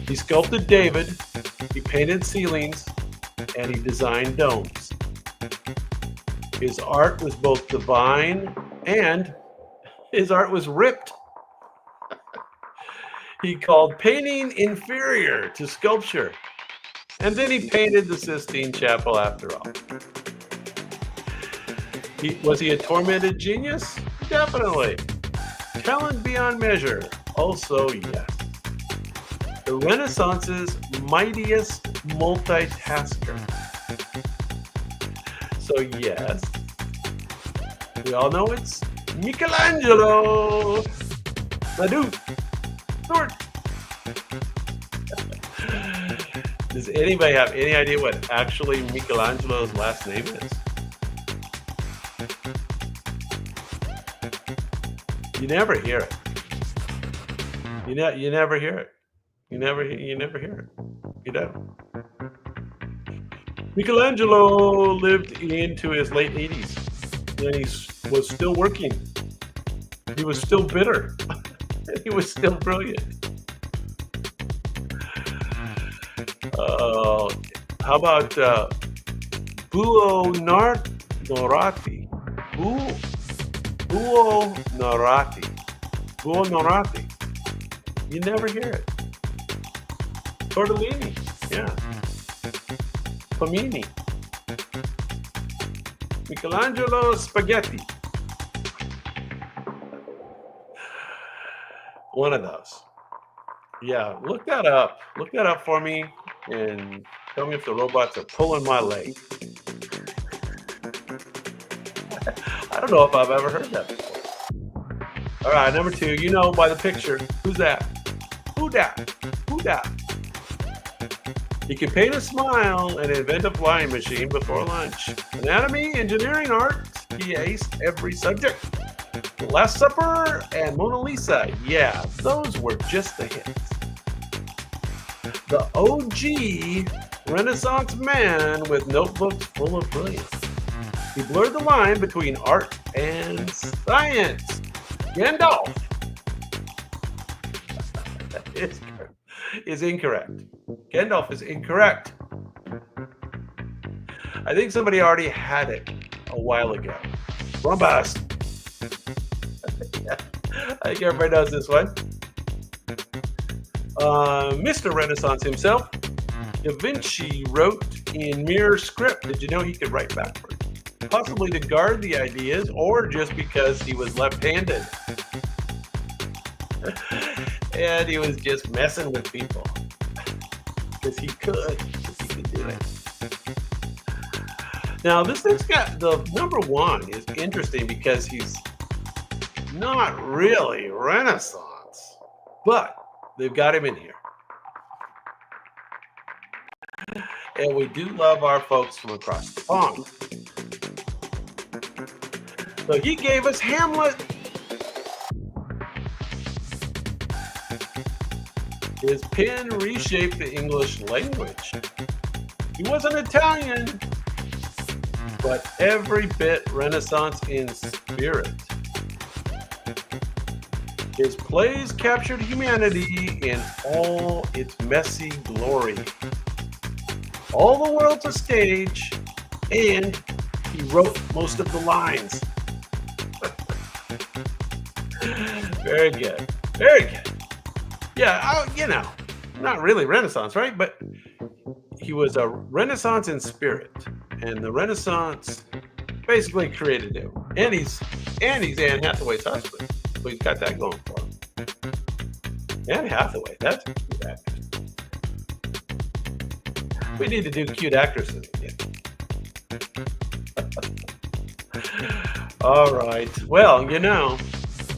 He sculpted David, he painted ceilings, and he designed domes. His art was both divine and his art was ripped. He called painting inferior to sculpture. And then he painted the Sistine Chapel after all. Was he a tormented genius? Definitely. Talent beyond measure? Also, yes. The Renaissance's mightiest multitasker. So yes, we all know it's Michelangelo. Does anybody have any idea what actually Michelangelo's last name is? You never hear it. You never hear it. You never hear it. You don't. Michelangelo lived into his late 80s, and he was still working. He was still bitter. He was still brilliant. How about Buonarroti? Buonarroti. You never hear it. Tortellini, yeah. Pomini. Michelangelo Spaghetti. One of those. Yeah, look that up. Look that up for me and tell me if the robots are pulling my leg. I don't know if I've ever heard that before. All right, number 2, you know by the picture. Who's that? Who dat? Who dat? He could paint a smile and invent a flying machine before lunch. Anatomy, engineering, art, he aced every subject. The Last Supper and Mona Lisa, yeah, those were just the hits. The OG Renaissance man with notebooks full of brilliance. He blurred the line between art and science. Gandalf is incorrect. Gandalf is incorrect. I think somebody already had it a while ago. Bombast. Yeah, I think everybody knows this one. Mr. Renaissance himself, Da Vinci wrote in mere script. Did you know he could write backwards? Possibly to guard the ideas or just because he was left-handed. And he was just messing with people. Because he could do it. Now, this thing's got, the number 1 is interesting because he's not really Renaissance, but they've got him in here. And we do love our folks from across the pond. So he gave us Hamlet. His pen reshaped the English language. He wasn't Italian, but every bit Renaissance in spirit. His plays captured humanity in all its messy glory. All the world's a stage, and he wrote most of the lines. Very good. Very good. Yeah, not really Renaissance, right? But he was a Renaissance in spirit, and the Renaissance basically created him. And he's Anne Hathaway's husband, so he's got that going for him. Anne Hathaway. That's a cute actress. We need to do cute actresses again. All right. Well, that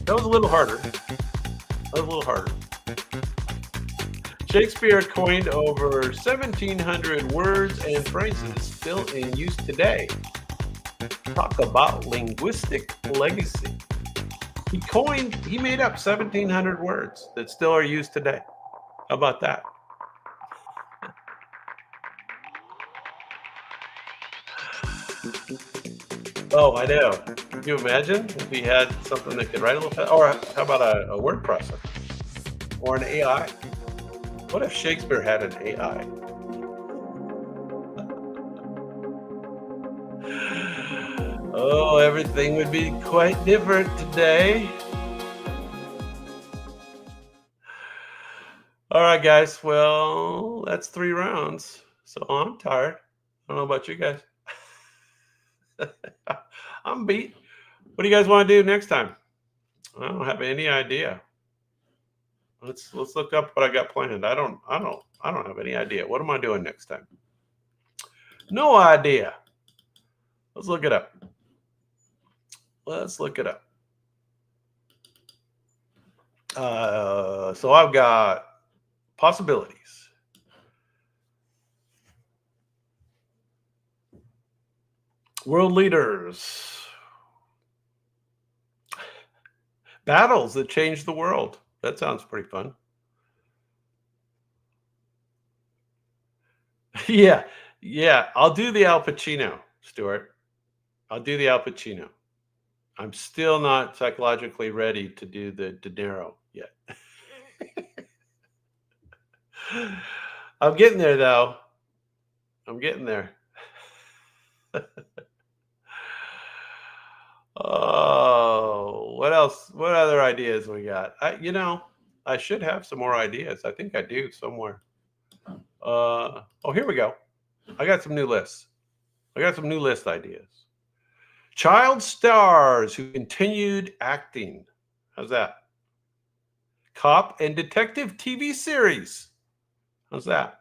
was a little harder. That was a little harder. Shakespeare coined over 1,700 words and phrases still in use today. Talk about linguistic legacy. He made up 1,700 words that still are used today. How about that? Oh, I know. Can you imagine if we had something that could write a little fast? Or how about a word processor? Or an AI? What if Shakespeare had an AI? Oh, everything would be quite different today. All right, guys. Well, that's 3 rounds. So I'm tired. I don't know about you guys. I'm beat. What do you guys want to do next time? I don't have any idea. Let's look up what I got planned. I don't have any idea. What am I doing next time? No idea. Let's look it up. Let's look it up. So I've got possibilities. World leaders. Battles that changed the world. That sounds pretty fun. Yeah. I'll do the Al Pacino, Stuart. I'll do the Al Pacino. I'm still not psychologically ready to do the De Niro yet. I'm getting there, though. I'm getting there. Oh, what else? What other ideas we got? I should have some more ideas. I think I do somewhere. Oh, here we go. I got some new lists. I got some new list ideas. Child stars who continued acting. How's that? Cop and detective TV series. How's that?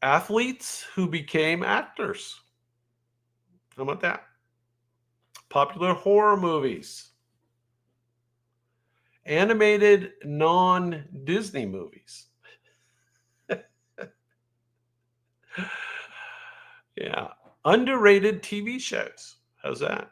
Athletes who became actors. How about that? Popular horror movies. Animated non-Disney movies. Yeah. Underrated TV shows. How's that?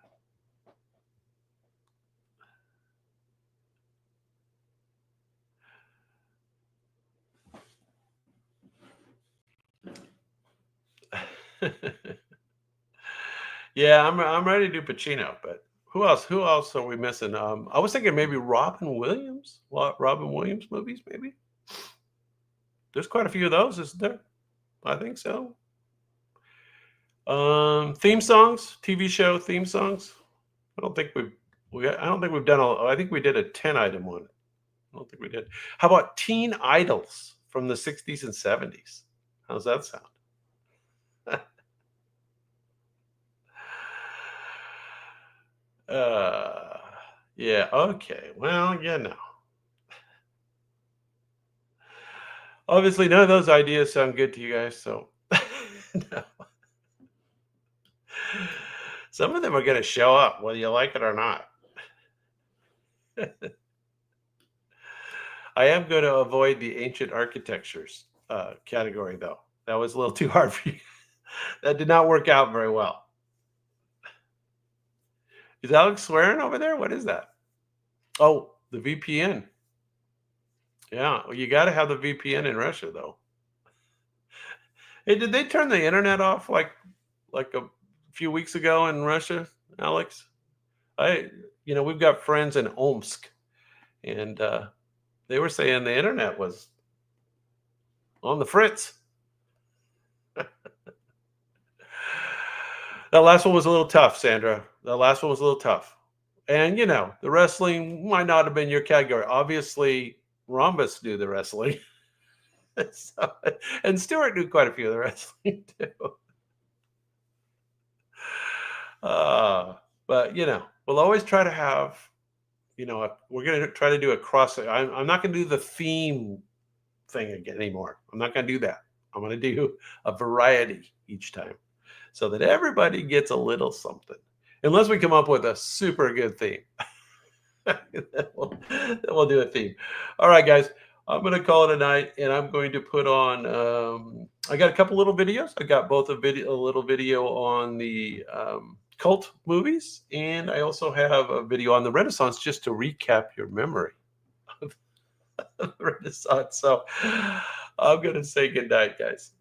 Yeah, I'm ready to do Pacino, but who else? Who else are we missing? I was thinking maybe Robin Williams. Robin Williams movies, maybe. There's quite a few of those, isn't there? I think so. Theme songs, TV show theme songs. I don't think I don't think we've done I think we did a 10-item one. I don't think we did. How about teen idols from the 60s and 70s? How's that sound? Uh, yeah, okay. Well, obviously none of those ideas sound good to you guys, so no. Some of them are going to show up whether you like it or not. I am going to avoid the ancient architectures category, though. That was a little too hard for you. That did not work out very well. Is Alex swearing over there? What is that? Oh, the VPN. Yeah, well, you got to have the VPN in Russia, though. Hey, did they turn the internet off like a few weeks ago in Russia, Alex? We've got friends in Omsk, and they were saying the internet was on the fritz. That last one was a little tough, Sandra. That last one was a little tough. And, the wrestling might not have been your category. Obviously, Rhombus knew the wrestling. And Stuart knew quite a few of the wrestling, too. But, we'll always try to have we're going to try to do a cross. I'm not going to do the theme thing again anymore. I'm not going to do that. I'm going to do a variety each time so that everybody gets a little something. Unless we come up with a super good theme. then we'll do a theme. All right, guys. I'm going to call it a night, and I'm going to put on. I got a couple little videos. I got both a little video on the cult movies, and I also have a video on the Renaissance just to recap your memory of the Renaissance. So I'm going to say good night, guys.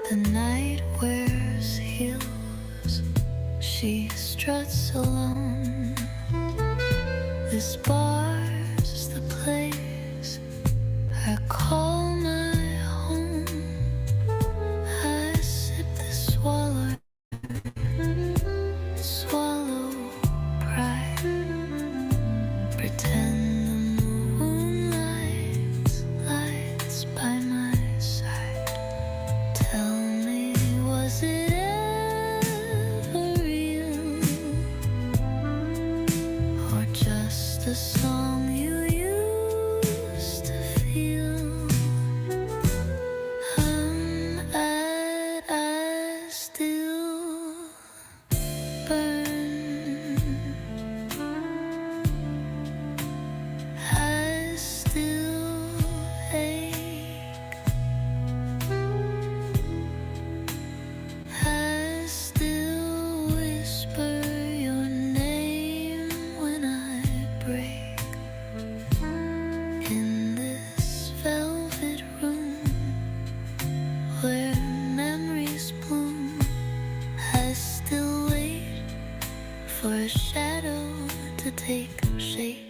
The night wears heels, she struts alone. This bar's the place I call my home. I sip the swallow pride, pretend the moonlight lights by my side. Tell me, was it ever real, or just a song a shadow to take shape.